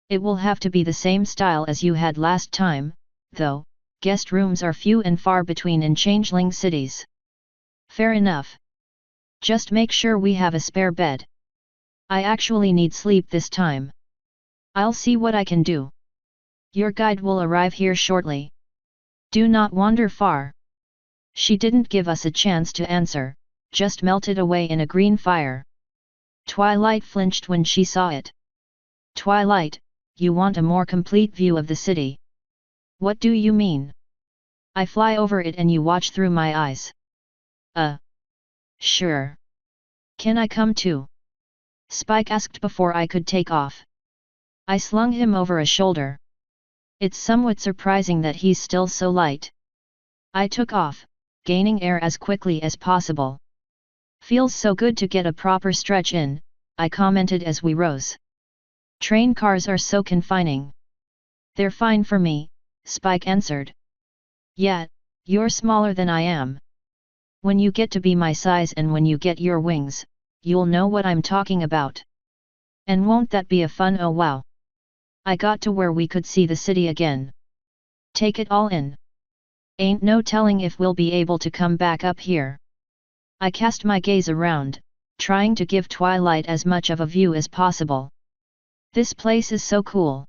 A: It will have to be the same style as you had last time, though, guest rooms are few and far between in changeling cities. Fair enough. Just make sure we have a spare bed. I actually need sleep this time. I'll see what I can do. Your guide will arrive here shortly. Do not wander far. She didn't give us a chance to answer, just melted away in a green fire. Twilight flinched when she saw it. Twilight, you want a more complete view of the city. What do you mean? I fly over it and you watch through my eyes. Sure. Can I come too? Spike asked before I could take off. I slung him over a shoulder. It's somewhat surprising that he's still so light. I took off, gaining air as quickly as possible. Feels so good to get a proper stretch in, I commented as we rose. Train cars are so confining. They're fine for me, Spike answered. Yeah, you're smaller than I am. When you get to be my size and when you get your wings, you'll know what I'm talking about. And won't that be a fun oh wow. I got to where we could see the city again. Take it all in. Ain't no telling if we'll be able to come back up here. I cast my gaze around, trying to give Twilight as much of a view as possible. This place is so cool.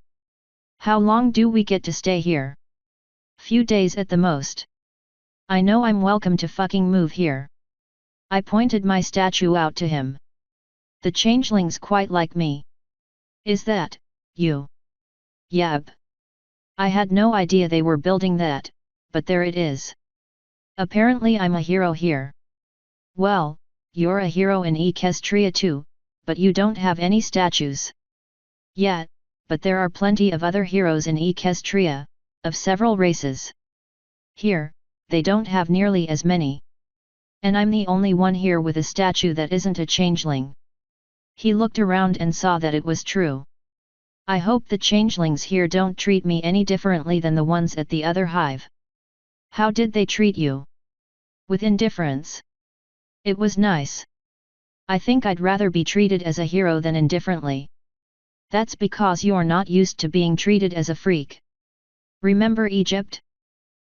A: How long do we get to stay here? Few days at the most. I know I'm welcome to fucking move here. I pointed my statue out to him. The changelings quite like me. Is that you? Yep. I had no idea they were building that, but there it is. Apparently I'm a hero here. Well, you're a hero in Equestria too, but you don't have any statues. Yeah, but there are plenty of other heroes in Equestria, of several races. Here, they don't have nearly as many. And I'm the only one here with a statue that isn't a changeling. He looked around and saw that it was true. I hope the changelings here don't treat me any differently than the ones at the other hive. How did they treat you? With indifference. It was nice. I think I'd rather be treated as a hero than indifferently. That's because you're not used to being treated as a freak. Remember Egypt?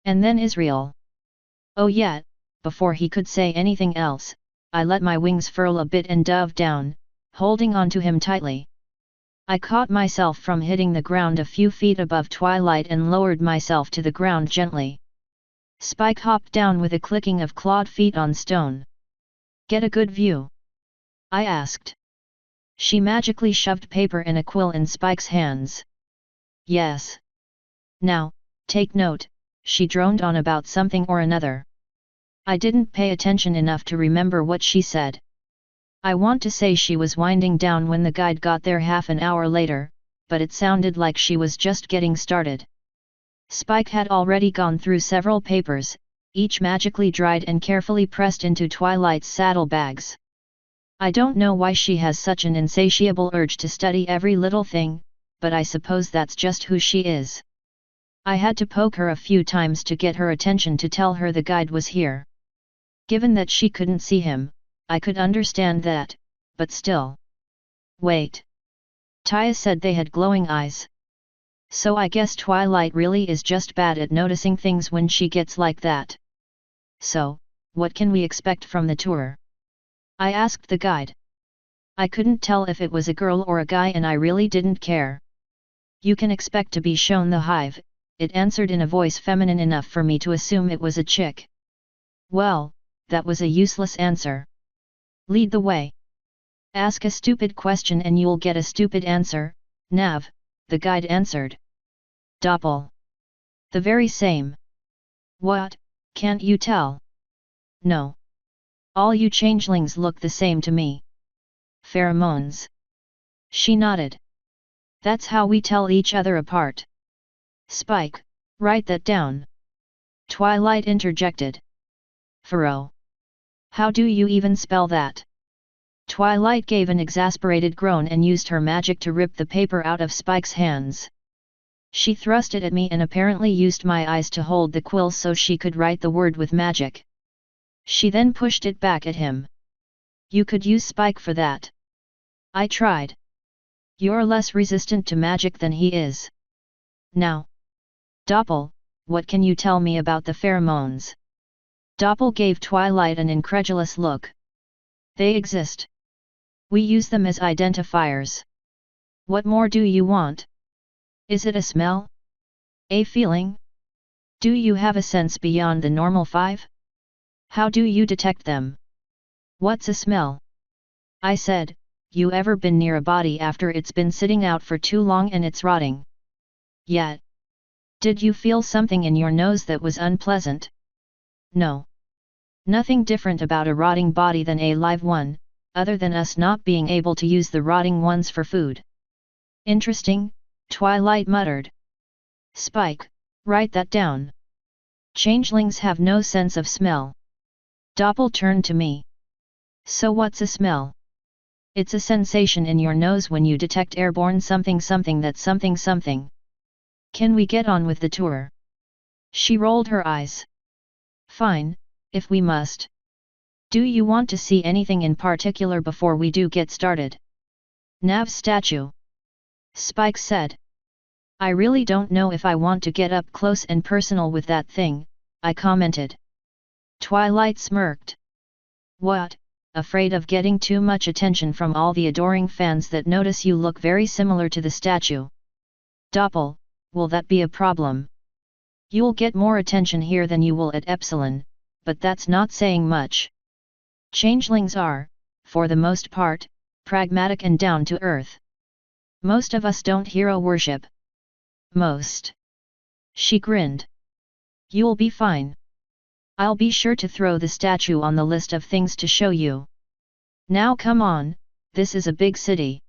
A: And then Israel. Oh yeah, before he could say anything else, I let my wings furl a bit and dove down, holding onto him tightly. I caught myself from hitting the ground a few feet above Twilight and lowered myself to the ground gently. Spike hopped down with a clicking of clawed feet on stone. Get a good view? I asked. She magically shoved paper and a quill in Spike's hands. Yes. Now, take note, she droned on about something or another. I didn't pay attention enough to remember what she said. I want to say she was winding down when the guide got there half an hour later, but it sounded like she was just getting started. Spike had already gone through several papers, each magically dried and carefully pressed into Twilight's saddlebags. I don't know why she has such an insatiable urge to study every little thing, but I suppose that's just who she is. I had to poke her a few times to get her attention to tell her the guide was here. Given that she couldn't see him, I could understand that, but still. Wait. Taya said they had glowing eyes. So I guess Twilight really is just bad at noticing things when she gets like that. So, what can we expect from the tour? I asked the guide. I couldn't tell if it was a girl or a guy and I really didn't care. You can expect to be shown the hive, it answered in a voice feminine enough for me to assume it was a chick. Well, that was a useless answer. Lead the way. Ask a stupid question and you'll get a stupid answer, Nav, the guide answered. Doppel. The very same. What, can't you tell? No. All you changelings look the same to me. Pheromones. She nodded. That's how we tell each other apart. Spike, write that down. Twilight interjected. Pharaoh. How do you even spell that? Twilight gave an exasperated groan and used her magic to rip the paper out of Spike's hands. She thrust it at me and apparently used my eyes to hold the quill so she could write the word with magic. She then pushed it back at him. You could use Spike for that. I tried. You're less resistant to magic than he is. Now. Doppel, what can you tell me about the pheromones? Doppel gave Twilight an incredulous look. They exist. We use them as identifiers. What more do you want? Is it a smell? A feeling? Do you have a sense beyond the normal 5? How do you detect them? What's a smell? I said, you ever been near a body after it's been sitting out for too long and it's rotting? Yet. Did you feel something in your nose that was unpleasant? No. Nothing different about a rotting body than a live one, other than us not being able to use the rotting ones for food. Interesting, Twilight muttered. Spike, write that down. Changelings have no sense of smell. Doppel turned to me. So what's a smell? It's a sensation in your nose when you detect airborne something that's something. Can we get on with the tour? She rolled her eyes. Fine, if we must. Do you want to see anything in particular before we do get started? Nav's statue. Spike said. I really don't know if I want to get up close and personal with that thing, I commented. Twilight smirked. What, afraid of getting too much attention from all the adoring fans that notice you look very similar to the statue? Doppel, will that be a problem? You'll get more attention here than you will at Epsilon, but that's not saying much. Changelings are, for the most part, pragmatic and down to earth. Most of us don't hero worship. Most. She grinned. You'll be fine. I'll be sure to throw the statue on the list of things to show you. Now come on, this is a big city.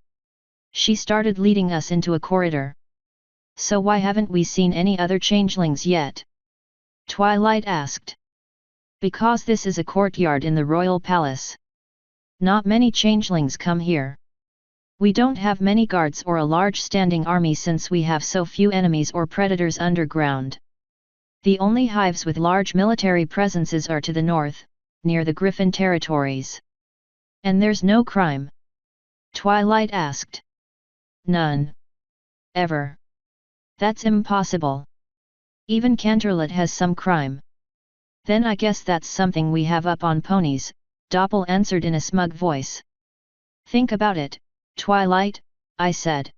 A: She started leading us into a corridor. So why haven't we seen any other changelings yet? Twilight asked. Because this is a courtyard in the royal palace. Not many changelings come here. We don't have many guards or a large standing army since we have so few enemies or predators underground. The only hives with large military presences are to the north, near the Griffin territories. And there's no crime? Twilight asked. None. Ever. That's impossible. Even Canterlot has some crime. Then I guess that's something we have up on ponies, Doppel answered in a smug voice. Think about it, Twilight, I said.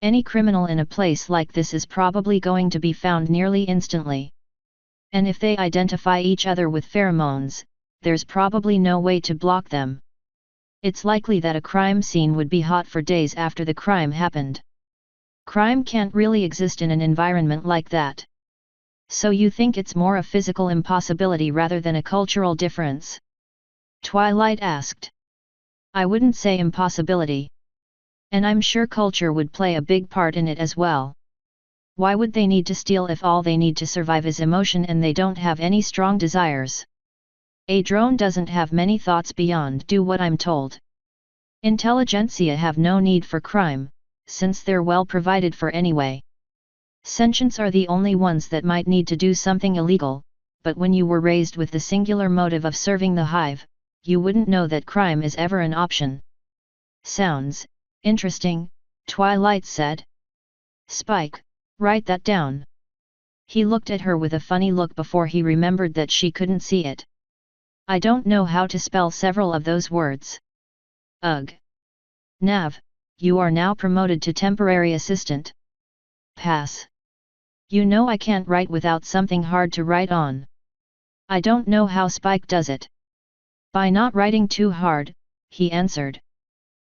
A: Any criminal in a place like this is probably going to be found nearly instantly. And if they identify each other with pheromones, there's probably no way to block them. It's likely that a crime scene would be hot for days after the crime happened. Crime can't really exist in an environment like that. So you think it's more a physical impossibility rather than a cultural difference? Twilight asked. I wouldn't say impossibility. And I'm sure culture would play a big part in it as well. Why would they need to steal if all they need to survive is emotion and they don't have any strong desires? A drone doesn't have many thoughts beyond do what I'm told. Intelligentsia have no need for crime, since they're well provided for anyway. Sentients are the only ones that might need to do something illegal, but when you were raised with the singular motive of serving the hive, you wouldn't know that crime is ever an option. Sounds interesting, Twilight said. Spike, write that down. He looked at her with a funny look before he remembered that she couldn't see it. I don't know how to spell several of those words. Ugh. Nav, you are now promoted to temporary assistant. Pass. You know I can't write without something hard to write on. I don't know how Spike does it. By not writing too hard, he answered.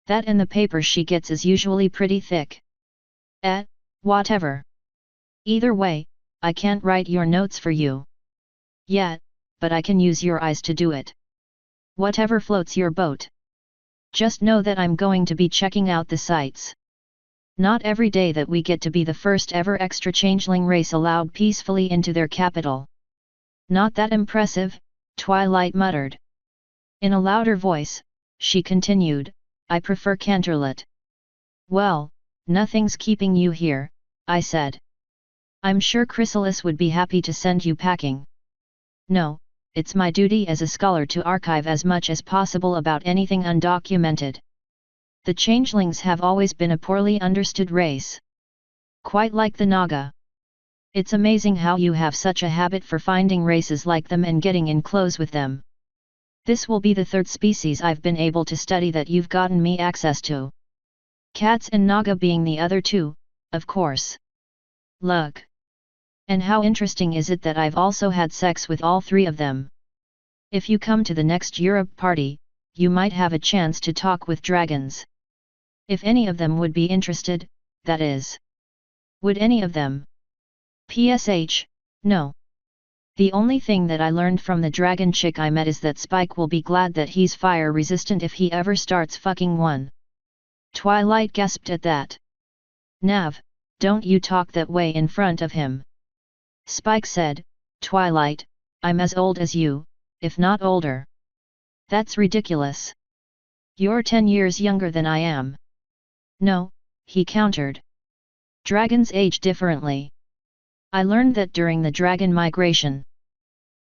A: That and the paper she gets is usually pretty thick. Whatever. Either way, I can't write your notes for you yet, but I can use your eyes to do it. Whatever floats your boat. Just know that I'm going to be checking out the sights. Not every day that we get to be the first ever extra changeling race allowed peacefully into their capital. Not that impressive, Twilight muttered. In a louder voice, she continued, I prefer Canterlot. Well, nothing's keeping you here, I said. I'm sure Chrysalis would be happy to send you packing. No, it's my duty as a scholar to archive as much as possible about anything undocumented. The changelings have always been a poorly understood race. Quite like the Naga. It's amazing how you have such a habit for finding races like them and getting in close with them. This will be the third species I've been able to study that you've gotten me access to. Cats and Naga being the other two, of course. Look. And how interesting is it that I've also had sex with all three of them? If you come to the next Europe party, you might have a chance to talk with dragons. If any of them would be interested, that is. Would any of them? PSH, no. The only thing that I learned from the dragon chick I met is that Spike will be glad that he's fire resistant if he ever starts fucking one. Twilight gasped at that. Nav, don't you talk that way in front of him. Spike said, Twilight, I'm as old as you, if not older. That's ridiculous. You're 10 years younger than I am. No, he countered. Dragons age differently. I learned that during the dragon migration.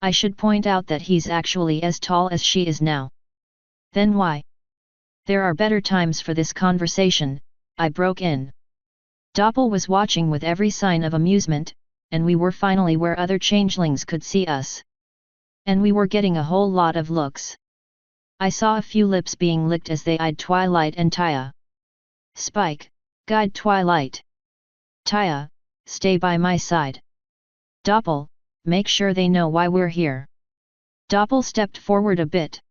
A: I should point out that he's actually as tall as she is now. Then why? There are better times for this conversation, I broke in. Doppel was watching with every sign of amusement, and we were finally where other changelings could see us. And we were getting a whole lot of looks. I saw a few lips being licked as they eyed Twilight and Taya. Spike, guide Twilight. Taya, stay by my side. Doppel, make sure they know why we're here. Doppel stepped forward a bit.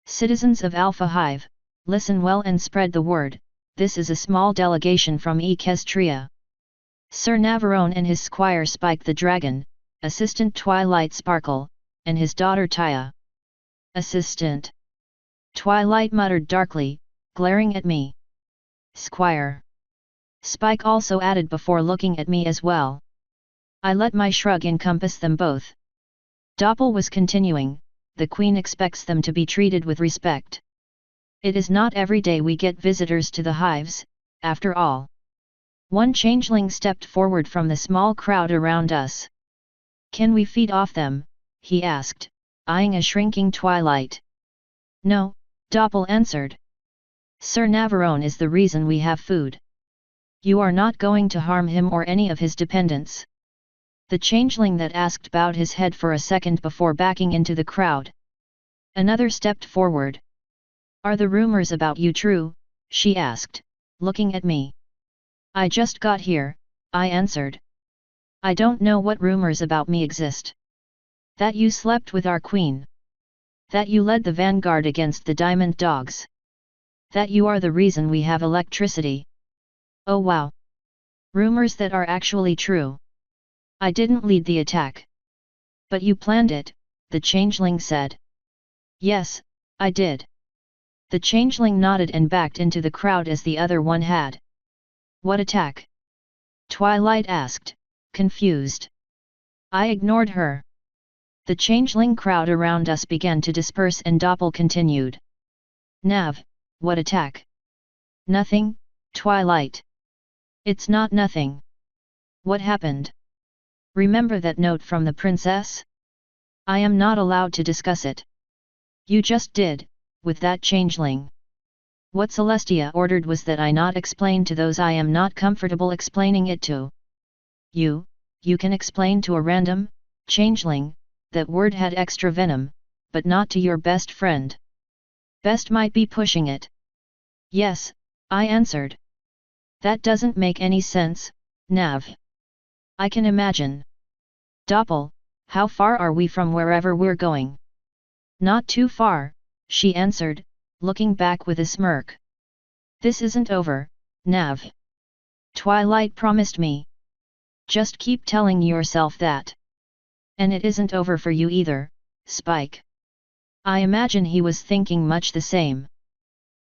A: Citizens of Alpha Hive, listen well and spread the word, this is a small delegation from Equestria. Sir Navarone and his squire Spike the Dragon, Assistant Twilight Sparkle, and his daughter Taya. Assistant. Twilight muttered darkly, glaring at me. Squire. Spike also added before looking at me as well. I let my shrug encompass them both. Doppel was continuing, the Queen expects them to be treated with respect. It is not every day we get visitors to the hives, after all. One changeling stepped forward from the small crowd around us. Can we feed off them? He asked, eyeing a shrinking Twilight. No, Doppel answered. Sir Navarone is the reason we have food. You are not going to harm him or any of his dependents. The changeling that asked bowed his head for a second before backing into the crowd. Another stepped forward. Are the rumors about you true? She asked, looking at me. I just got here, I answered. I don't know what rumors about me exist. That you slept with our queen. That you led the vanguard against the diamond dogs. That you are the reason we have electricity. Oh wow. Rumors that are actually true. I didn't lead the attack. But you planned it, the changeling said. Yes, I did. The changeling nodded and backed into the crowd as the other one had. What attack? Twilight asked, confused. I ignored her. The changeling crowd around us began to disperse and Doppel continued. Nav, what attack? Nothing, Twilight. It's not nothing. What happened? Remember that note from the princess? I am not allowed to discuss it. You just did, with that changeling. What Celestia ordered was that I not explain to those I am not comfortable explaining it to. You can explain to a random changeling, that word had extra venom, but not to your best friend. Best might be pushing it. Yes, I answered. That doesn't make any sense, Nav. I can imagine. Doppel, how far are we from wherever we're going? Not too far, she answered, looking back with a smirk. This isn't over, Nav. Twilight promised me. Just keep telling yourself that. And it isn't over for you either, Spike. I imagine he was thinking much the same.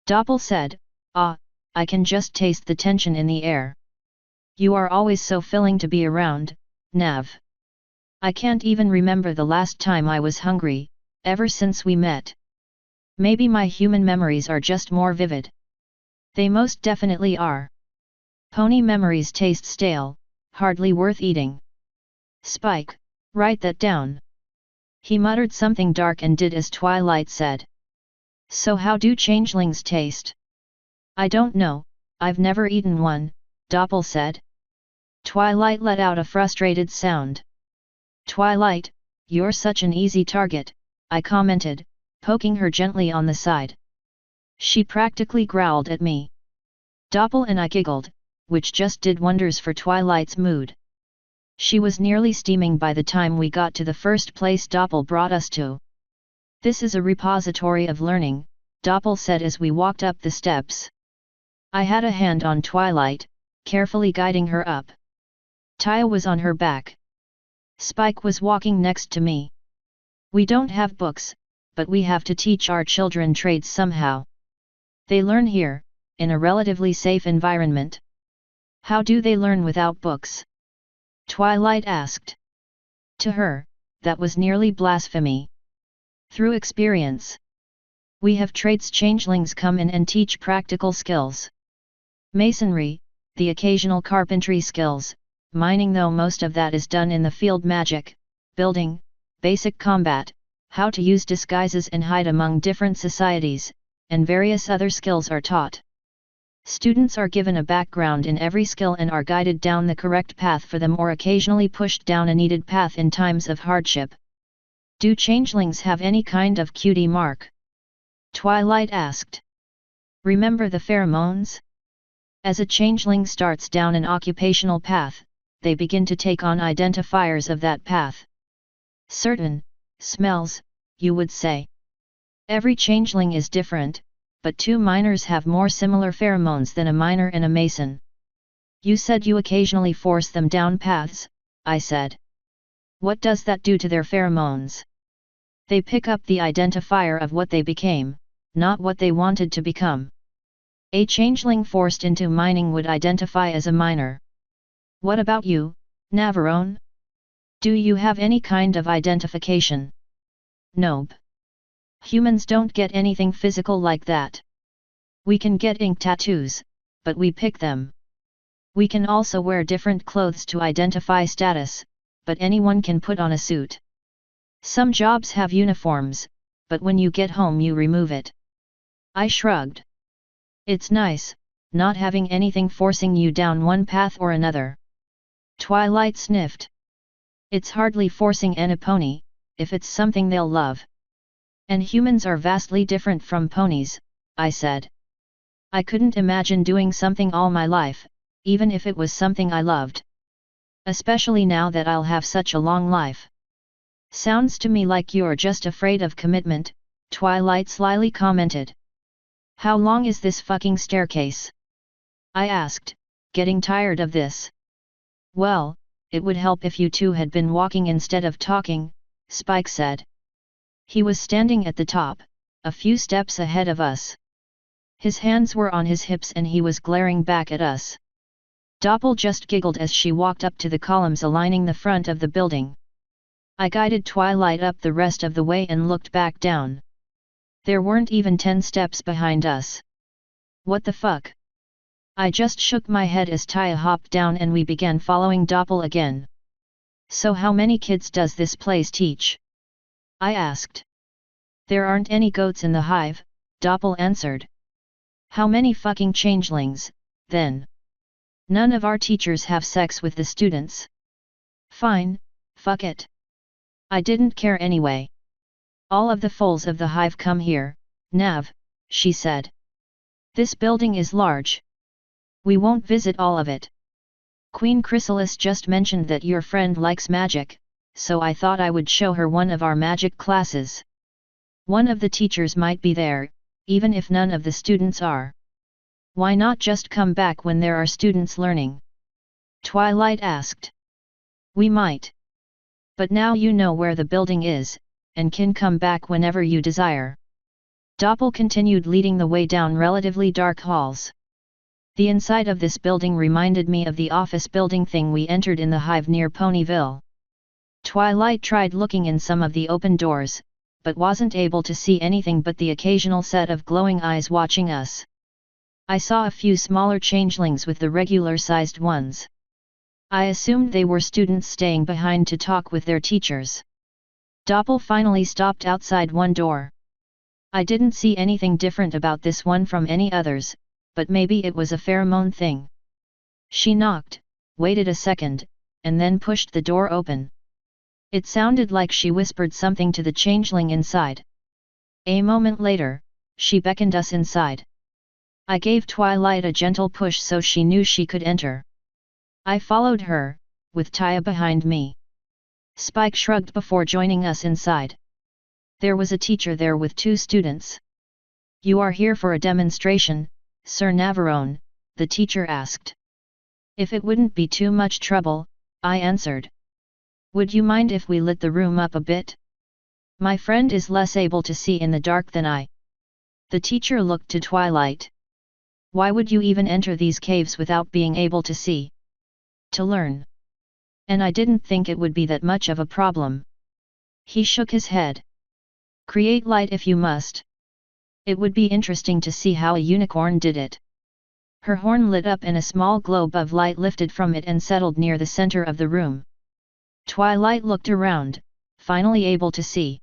A: Doppel said, I can just taste the tension in the air. You are always so filling to be around, Nav. I can't even remember the last time I was hungry, ever since we met. Maybe my human memories are just more vivid. They most definitely are. Pony memories taste stale, hardly worth eating. Spike, write that down. He muttered something dark and did as Twilight said. So how do changelings taste? I don't know, I've never eaten one, Doppel said. Twilight let out a frustrated sound. Twilight, you're such an easy target, I commented, poking her gently on the side. She practically growled at me. Doppel and I giggled, which just did wonders for Twilight's mood. She was nearly steaming by the time we got to the first place Doppel brought us to. This is a repository of learning, Doppel said as we walked up the steps. I had a hand on Twilight, carefully guiding her up. Taya was on her back. Spike was walking next to me. We don't have books, but we have to teach our children trades somehow. They learn here, in a relatively safe environment. How do they learn without books? Twilight asked. To her, that was nearly blasphemy. Through experience. We have trades changelings come in and teach practical skills. Masonry, the occasional carpentry skills, mining though most of that is done in the field magic, building, basic combat, how to use disguises and hide among different societies, and various other skills are taught. Students are given a background in every skill and are guided down the correct path for them or occasionally pushed down a needed path in times of hardship. Do changelings have any kind of cutie mark? Twilight asked. Remember the pheromones? As a changeling starts down an occupational path, they begin to take on identifiers of that path. Certain smells, you would say. Every changeling is different, but two miners have more similar pheromones than a miner and a mason. You said you occasionally force them down paths, I said. What does that do to their pheromones? They pick up the identifier of what they became, not what they wanted to become. A changeling forced into mining would identify as a miner. What about you, Navarone? Do you have any kind of identification? Nope. Humans don't get anything physical like that. We can get ink tattoos, but we pick them. We can also wear different clothes to identify status, but anyone can put on a suit. Some jobs have uniforms, but when you get home you remove it. I shrugged. It's nice, not having anything forcing you down one path or another. Twilight sniffed. It's hardly forcing any pony, if it's something they'll love. And humans are vastly different from ponies, I said. I couldn't imagine doing something all my life, even if it was something I loved. Especially now that I'll have such a long life. Sounds to me like you're just afraid of commitment, Twilight slyly commented. How long is this fucking staircase? I asked, getting tired of this. Well, it would help if you two had been walking instead of talking, Spike said. He was standing at the top, a few steps ahead of us. His hands were on his hips and he was glaring back at us. Doppel just giggled as she walked up to the columns aligning the front of the building. I guided Twilight up the rest of the way and looked back down. There weren't even 10 steps behind us. What the fuck? I just shook my head as Taya hopped down and we began following Doppel again. So how many kids does this place teach? I asked. There aren't any goats in the hive, Doppel answered. How many fucking changelings, then? None of our teachers have sex with the students. Fine, fuck it. I didn't care anyway. All of the foals of the hive come here, Nav, she said. This building is large. We won't visit all of it. Queen Chrysalis just mentioned that your friend likes magic, so I thought I would show her one of our magic classes. One of the teachers might be there, even if none of the students are. Why not just come back when there are students learning? Twilight asked. We might. But now you know where the building is, and can come back whenever you desire. Doppel continued leading the way down relatively dark halls. The inside of this building reminded me of the office building thing we entered in the hive near Ponyville. Twilight tried looking in some of the open doors, but wasn't able to see anything but the occasional set of glowing eyes watching us. I saw a few smaller changelings with the regular-sized ones. I assumed they were students staying behind to talk with their teachers. Doppel finally stopped outside one door. I didn't see anything different about this one from any others, but maybe it was a pheromone thing. She knocked, waited a second, and then pushed the door open. It sounded like she whispered something to the changeling inside. A moment later, she beckoned us inside. I gave Twilight a gentle push so she knew she could enter. I followed her, with Taya behind me. Spike shrugged before joining us inside. There was a teacher there with 2 students. You are here for a demonstration, Sir Navarone, the teacher asked. If it wouldn't be too much trouble, I answered. Would you mind if we lit the room up a bit? My friend is less able to see in the dark than I. The teacher looked to Twilight. Why would you even enter these caves without being able to see? To learn. And I didn't think it would be that much of a problem. He shook his head. Create light if you must. It would be interesting to see how a unicorn did it. Her horn lit up and a small globe of light lifted from it and settled near the center of the room. Twilight looked around, finally able to see.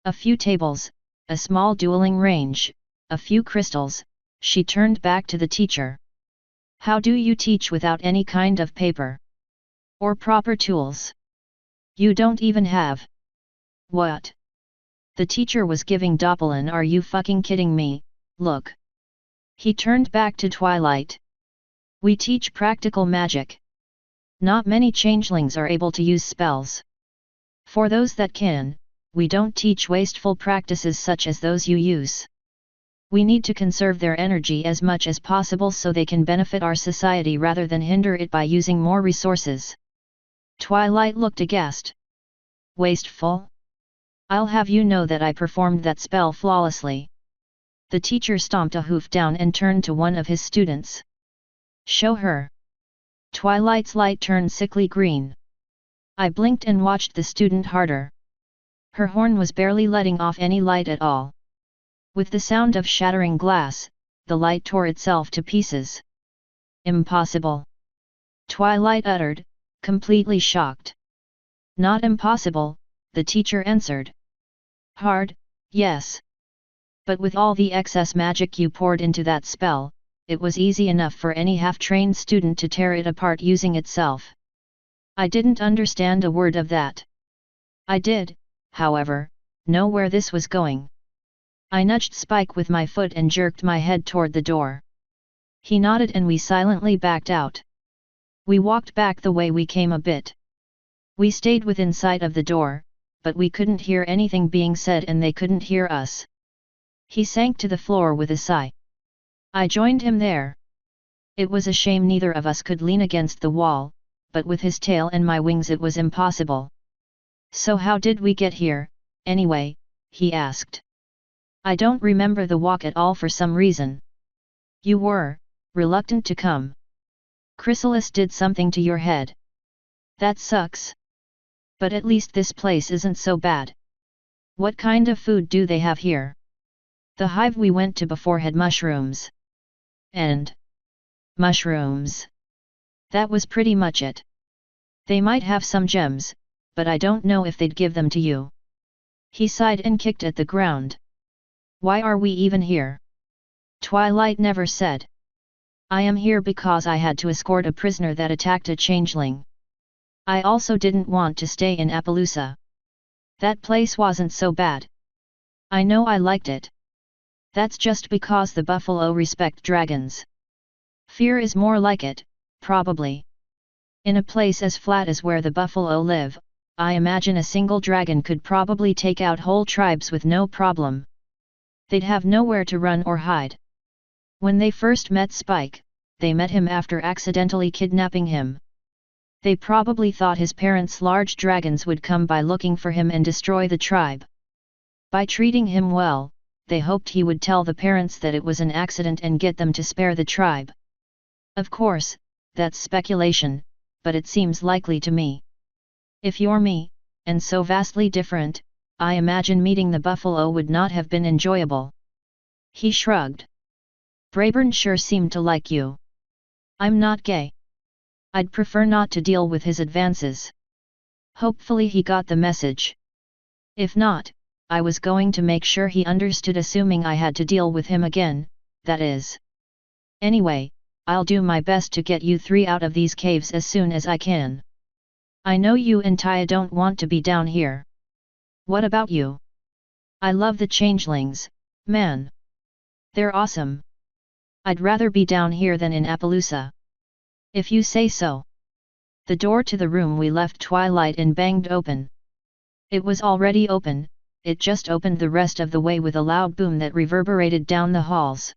A: A few tables, a small dueling range, a few crystals. She turned back to the teacher. How do you teach without any kind of paper? Or proper tools? You don't even have. What? The teacher was giving Doppelin. Are you fucking kidding me? Look. He turned back to Twilight. We teach practical magic. Not many changelings are able to use spells. For those that can, we don't teach wasteful practices such as those you use. We need to conserve their energy as much as possible so they can benefit our society rather than hinder it by using more resources. Twilight looked aghast. Wasteful? I'll have you know that I performed that spell flawlessly. The teacher stomped a hoof down and turned to one of his students. Show her. Twilight's light turned sickly green. I blinked and watched the student harder. Her horn was barely letting off any light at all. With the sound of shattering glass, the light tore itself to pieces. Impossible. Twilight uttered, completely shocked. Not impossible, the teacher answered. Hard, yes. But with all the excess magic you poured into that spell, it was easy enough for any half-trained student to tear it apart using itself. I didn't understand a word of that. I did, however, know where this was going. I nudged Spike with my foot and jerked my head toward the door. He nodded and we silently backed out. We walked back the way we came a bit. We stayed within sight of the door, but we couldn't hear anything being said and they couldn't hear us. He sank to the floor with a sigh. I joined him there. It was a shame neither of us could lean against the wall, but with his tail and my wings it was impossible. So how did we get here, anyway? He asked. I don't remember the walk at all for some reason. You were reluctant to come. Chrysalis did something to your head. That sucks. But at least this place isn't so bad. What kind of food do they have here? The hive we went to before had mushrooms. And mushrooms. That was pretty much it. They might have some gems, but I don't know if they'd give them to you. He sighed and kicked at the ground. Why are we even here? Twilight never said. I am here because I had to escort a prisoner that attacked a changeling. I also didn't want to stay in Appaloosa. That place wasn't so bad, I know I liked it. That's just because the buffalo respect dragons. Fear is more like it, probably. In a place as flat as where the buffalo live, I imagine a single dragon could probably take out whole tribes with no problem. They'd have nowhere to run or hide. When they first met Spike, they met him after accidentally kidnapping him. They probably thought his parents' large dragons would come by looking for him and destroy the tribe. By treating him well, they hoped he would tell the parents that it was an accident and get them to spare the tribe. Of course, that's speculation, but it seems likely to me. If you're me, and so vastly different, I imagine meeting the buffalo would not have been enjoyable. He shrugged. Brayburn sure seemed to like you. I'm not gay. I'd prefer not to deal with his advances. Hopefully he got the message. If not, I was going to make sure he understood, assuming I had to deal with him again, that is. Anyway, I'll do my best to get you three out of these caves as soon as I can. I know you and Taya don't want to be down here. What about you? I love the changelings, man. They're awesome. I'd rather be down here than in Appaloosa. If you say so. The door to the room we left Twilight in banged open. It was already open, it just opened the rest of the way with a loud boom that reverberated down the halls.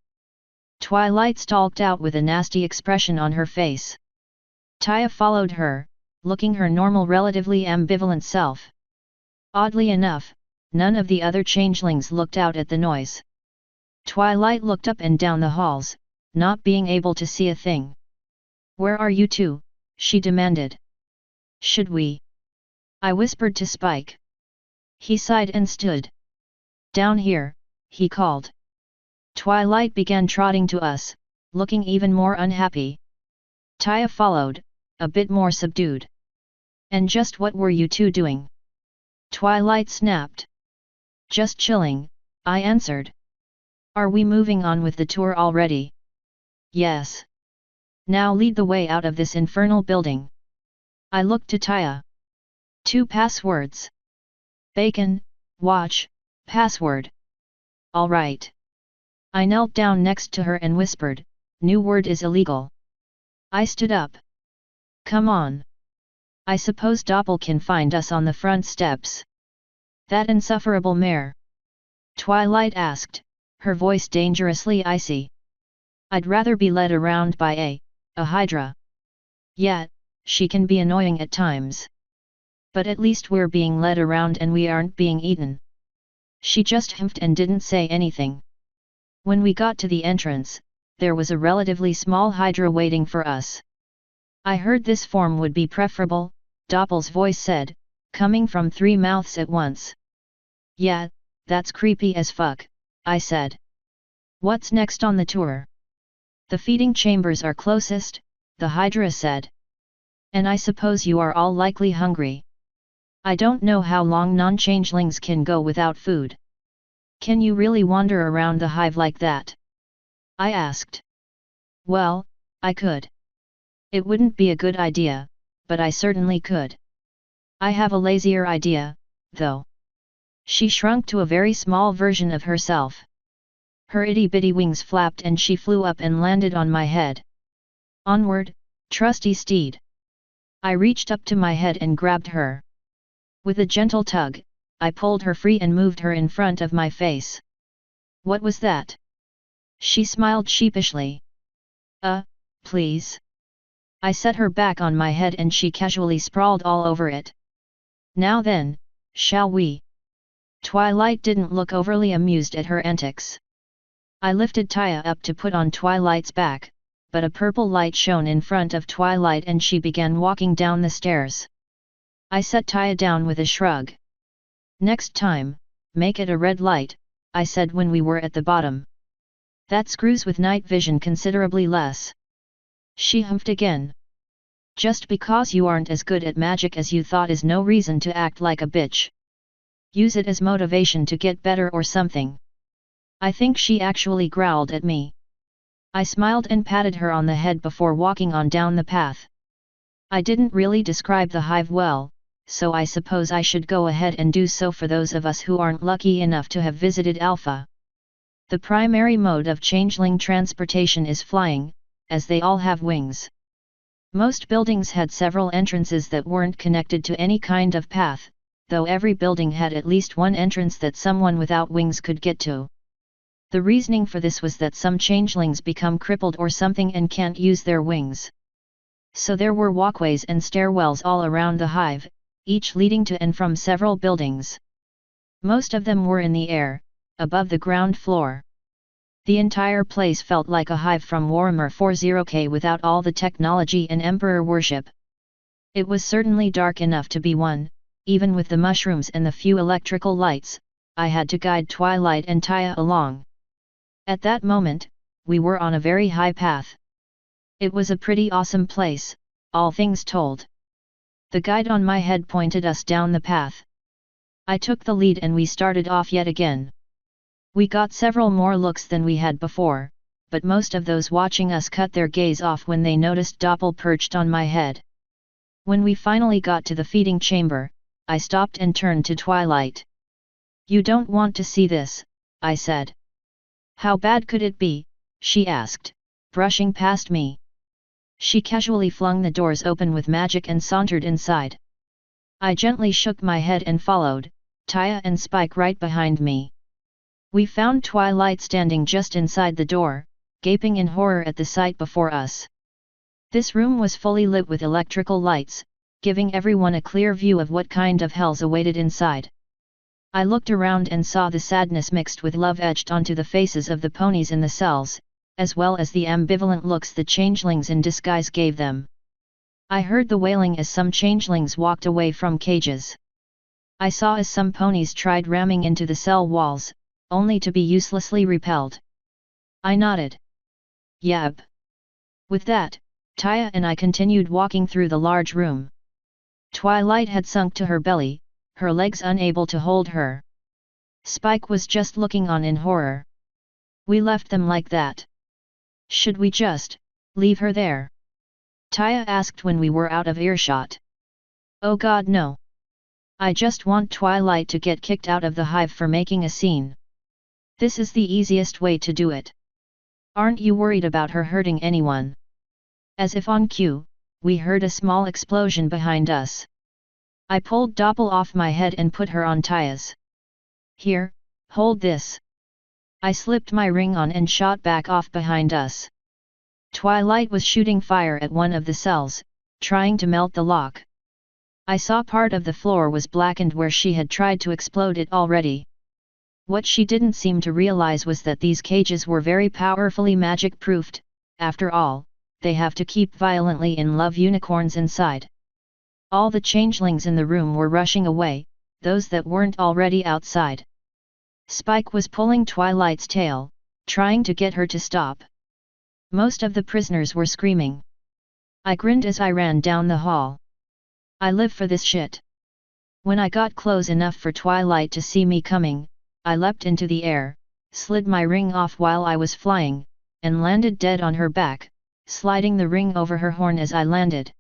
A: Twilight stalked out with a nasty expression on her face. Taya followed her, looking her normal, relatively ambivalent self. Oddly enough, none of the other changelings looked out at the noise. Twilight looked up and down the halls, not being able to see a thing. "Where are you two?" she demanded. "Should we?" I whispered to Spike. He sighed and stood. "Down here," he called. Twilight began trotting to us, looking even more unhappy. Taya followed, a bit more subdued. "And just what were you two doing?" Twilight snapped. "Just chilling," I answered. "Are we moving on with the tour already?" "Yes. Now lead the way out of this infernal building." I looked to Taya. 2 passwords. Bacon, watch, password. All right. I knelt down next to her and whispered, "New word is illegal." I stood up. "Come on. I suppose Doppel can find us on the front steps." "That insufferable mare?" Twilight asked, her voice dangerously icy. "I'd rather be led around by a hydra." "Yeah, she can be annoying at times. But at least we're being led around and we aren't being eaten." She just humphed and didn't say anything. When we got to the entrance, there was a relatively small hydra waiting for us. "I heard this form would be preferable," Doppel's voice said, coming from 3 mouths at once. "Yeah, that's creepy as fuck," I said. "What's next on the tour?" "The feeding chambers are closest," the hydra said. "And I suppose you are all likely hungry. I don't know how long non-changelings can go without food. Can you really wander around the hive like that?" I asked. "Well, I could. It wouldn't be a good idea, but I certainly could. I have a lazier idea, though." She shrunk to a very small version of herself. Her itty-bitty wings flapped and she flew up and landed on my head. "Onward, trusty steed." I reached up to my head and grabbed her. With a gentle tug, I pulled her free and moved her in front of my face. "What was that?" She smiled sheepishly. Please." I set her back on my head and she casually sprawled all over it. "Now then, shall we?" Twilight didn't look overly amused at her antics. I lifted Taya up to put on Twilight's back, but a purple light shone in front of Twilight and she began walking down the stairs. I set Taya down with a shrug. "Next time, make it a red light," I said when we were at the bottom. "That screws with night vision considerably less." She humphed again. "Just because you aren't as good at magic as you thought is no reason to act like a bitch. Use it as motivation to get better or something." I think she actually growled at me. I smiled and patted her on the head before walking on down the path. I didn't really describe the hive well, so I suppose I should go ahead and do so for those of us who aren't lucky enough to have visited Alpha. The primary mode of changeling transportation is flying, as they all have wings. Most buildings had several entrances that weren't connected to any kind of path, though every building had at least one entrance that someone without wings could get to. The reasoning for this was that some changelings become crippled or something and can't use their wings. So there were walkways and stairwells all around the hive, each leading to and from several buildings. Most of them were in the air, above the ground floor. The entire place felt like a hive from Warhammer 40k without all the technology and emperor worship. It was certainly dark enough to be one, even with the mushrooms and the few electrical lights. I had to guide Twilight and Taya along. At that moment, we were on a very high path. It was a pretty awesome place, all things told. The guide on my head pointed us down the path. I took the lead and we started off yet again. We got several more looks than we had before, but most of those watching us cut their gaze off when they noticed Doppel perched on my head. When we finally got to the feeding chamber, I stopped and turned to Twilight. "You don't want to see this," I said. "How bad could it be?" she asked, brushing past me. She casually flung the doors open with magic and sauntered inside. I gently shook my head and followed, Taya and Spike right behind me. We found Twilight standing just inside the door, gaping in horror at the sight before us. This room was fully lit with electrical lights, giving everyone a clear view of what kind of hells awaited inside. I looked around and saw the sadness mixed with love etched onto the faces of the ponies in the cells, as well as the ambivalent looks the changelings in disguise gave them. I heard the wailing as some changelings walked away from cages. I saw as some ponies tried ramming into the cell walls, only to be uselessly repelled. I nodded. Yep. With that, Taya and I continued walking through the large room. Twilight had sunk to her belly, her legs unable to hold her. Spike was just looking on in horror. We left them like that. Should we just leave her there? Taya asked when we were out of earshot. Oh God, no. I just want Twilight to get kicked out of the hive for making a scene. This is the easiest way to do it. Aren't you worried about her hurting anyone? As if on cue, we heard a small explosion behind us. I pulled Doppel off my head and put her on Taya's. Here, hold this. I slipped my ring on and shot back off behind us. Twilight was shooting fire at one of the cells, trying to melt the lock. I saw part of the floor was blackened where she had tried to explode it already. What she didn't seem to realize was that these cages were very powerfully magic-proofed. After all, they have to keep violently in love unicorns inside. All the changelings in the room were rushing away, those that weren't already outside. Spike was pulling Twilight's tail, trying to get her to stop. Most of the prisoners were screaming. I grinned as I ran down the hall. I live for this shit. When I got close enough for Twilight to see me coming, I leapt into the air, slid my ring off while I was flying, and landed dead on her back, sliding the ring over her horn as I landed.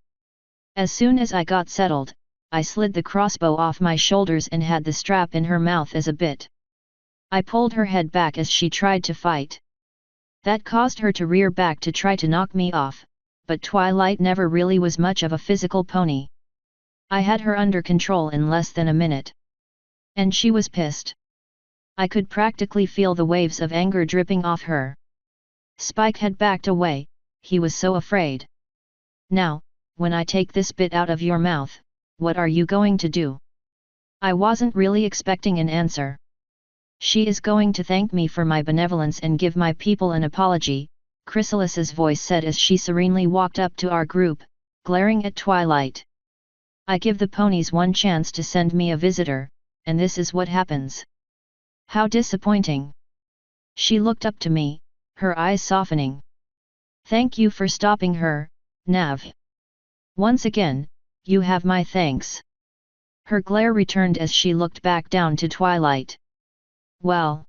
A: As soon as I got settled, I slid the crossbow off my shoulders and had the strap in her mouth as a bit. I pulled her head back as she tried to fight. That caused her to rear back to try to knock me off, but Twilight never really was much of a physical pony. I had her under control in less than a minute. And she was pissed. I could practically feel the waves of anger dripping off her. Spike had backed away, he was so afraid. Now, when I take this bit out of your mouth, what are you going to do? I wasn't really expecting an answer. She is going to thank me for my benevolence and give my people an apology, Chrysalis's voice said as she serenely walked up to our group, glaring at Twilight. I give the ponies one chance to send me a visitor, and this is what happens. How disappointing. She looked up to me, her eyes softening. Thank you for stopping her, Nav. Once again, you have my thanks. Her glare returned as she looked back down to Twilight. Well.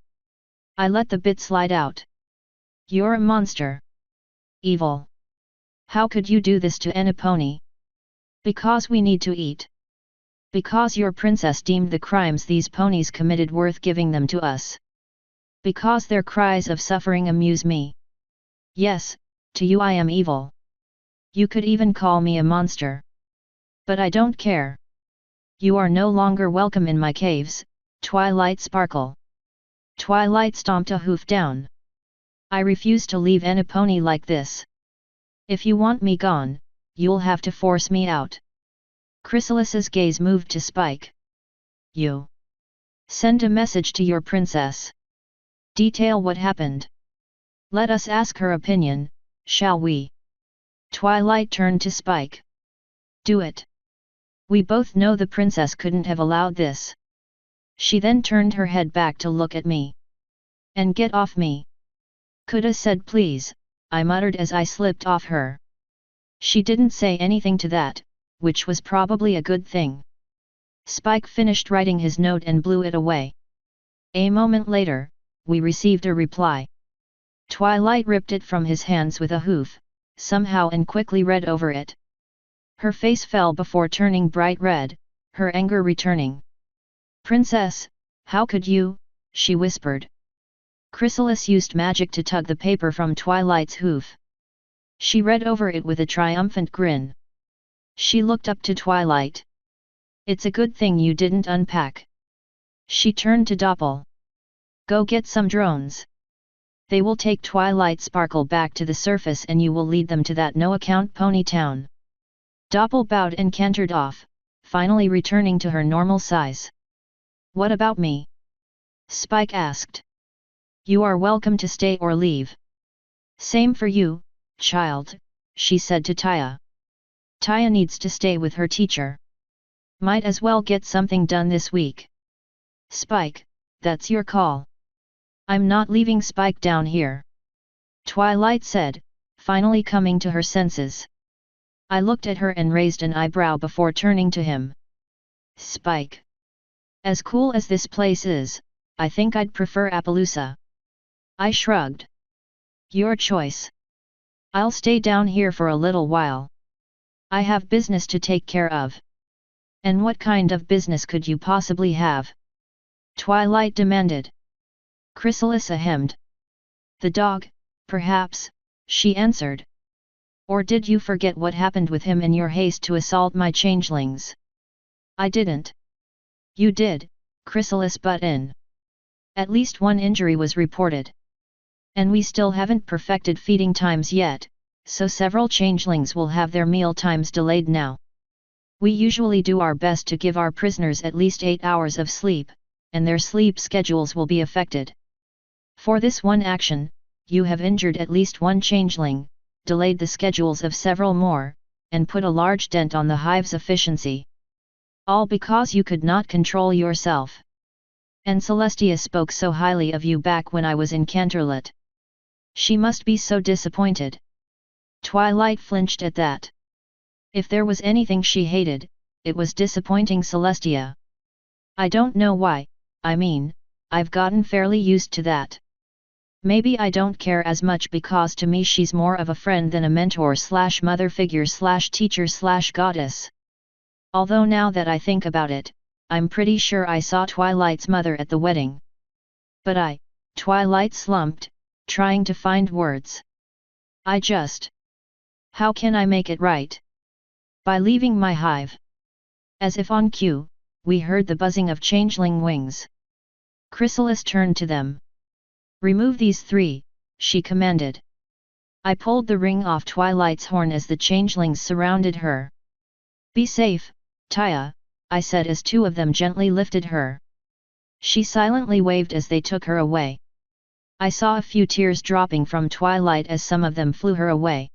A: I let the bit slide out. You're a monster. Evil. How could you do this to any pony? Because we need to eat. Because your princess deemed the crimes these ponies committed worth giving them to us. Because their cries of suffering amuse me. Yes, to you I am evil. You could even call me a monster. But I don't care. You are no longer welcome in my caves, Twilight Sparkle. Twilight stomped a hoof down. I refuse to leave any pony like this. If you want me gone, you'll have to force me out. Chrysalis's gaze moved to Spike. You. Send a message to your princess. Detail what happened. Let us ask her opinion, shall we? Twilight turned to Spike. Do it. We both know the princess couldn't have allowed this. She then turned her head back to look at me. And get off me. Coulda said please, I muttered as I slipped off her. She didn't say anything to that, which was probably a good thing. Spike finished writing his note and blew it away. A moment later, we received a reply. Twilight ripped it from his hands with a hoof, somehow, and quickly read over it. Her face fell before turning bright red, her anger returning. Princess, how could you? She whispered. Chrysalis used magic to tug the paper from Twilight's hoof. She read over it with a triumphant grin. She looked up to Twilight. It's a good thing you didn't unpack. She turned to Doppel. Go get some drones. They will take Twilight Sparkle back to the surface and you will lead them to that no-account pony town. Doppel bowed and cantered off, finally returning to her normal size. What about me? Spike asked. You are welcome to stay or leave. Same for you, child, she said to Taya. Taya needs to stay with her teacher. Might as well get something done this week. Spike, that's your call. I'm not leaving Spike down here. Twilight said, finally coming to her senses. I looked at her and raised an eyebrow before turning to him. Spike. As cool as this place is, I think I'd prefer Appaloosa. I shrugged. Your choice. I'll stay down here for a little while. I have business to take care of. And what kind of business could you possibly have? Twilight demanded. Chrysalis hemmed. The dog, perhaps, she answered. Or did you forget what happened with him in your haste to assault my changelings? I didn't. You did, Chrysalis butt in. At least one injury was reported. And we still haven't perfected feeding times yet, so several changelings will have their meal times delayed now. We usually do our best to give our prisoners at least 8 hours of sleep, and their sleep schedules will be affected. For this one action, you have injured at least one changeling, delayed the schedules of several more, and put a large dent on the hive's efficiency. All because you could not control yourself. And Celestia spoke so highly of you back when I was in Canterlot. She must be so disappointed. Twilight flinched at that. If there was anything she hated, it was disappointing Celestia. I don't know why, I mean, I've gotten fairly used to that. Maybe I don't care as much because to me she's more of a friend than a mentor/mother figure/teacher/goddess. Although now that I think about it, I'm pretty sure I saw Twilight's mother at the wedding. But Twilight slumped, trying to find words. How can I make it right? By leaving my hive. As if on cue, we heard the buzzing of changeling wings. Chrysalis turned to them. Remove these 3, she commanded. I pulled the ring off Twilight's horn as the changelings surrounded her. Be safe, Taya, I said as 2 of them gently lifted her. She silently waved as they took her away. I saw a few tears dropping from Twilight as some of them flew her away.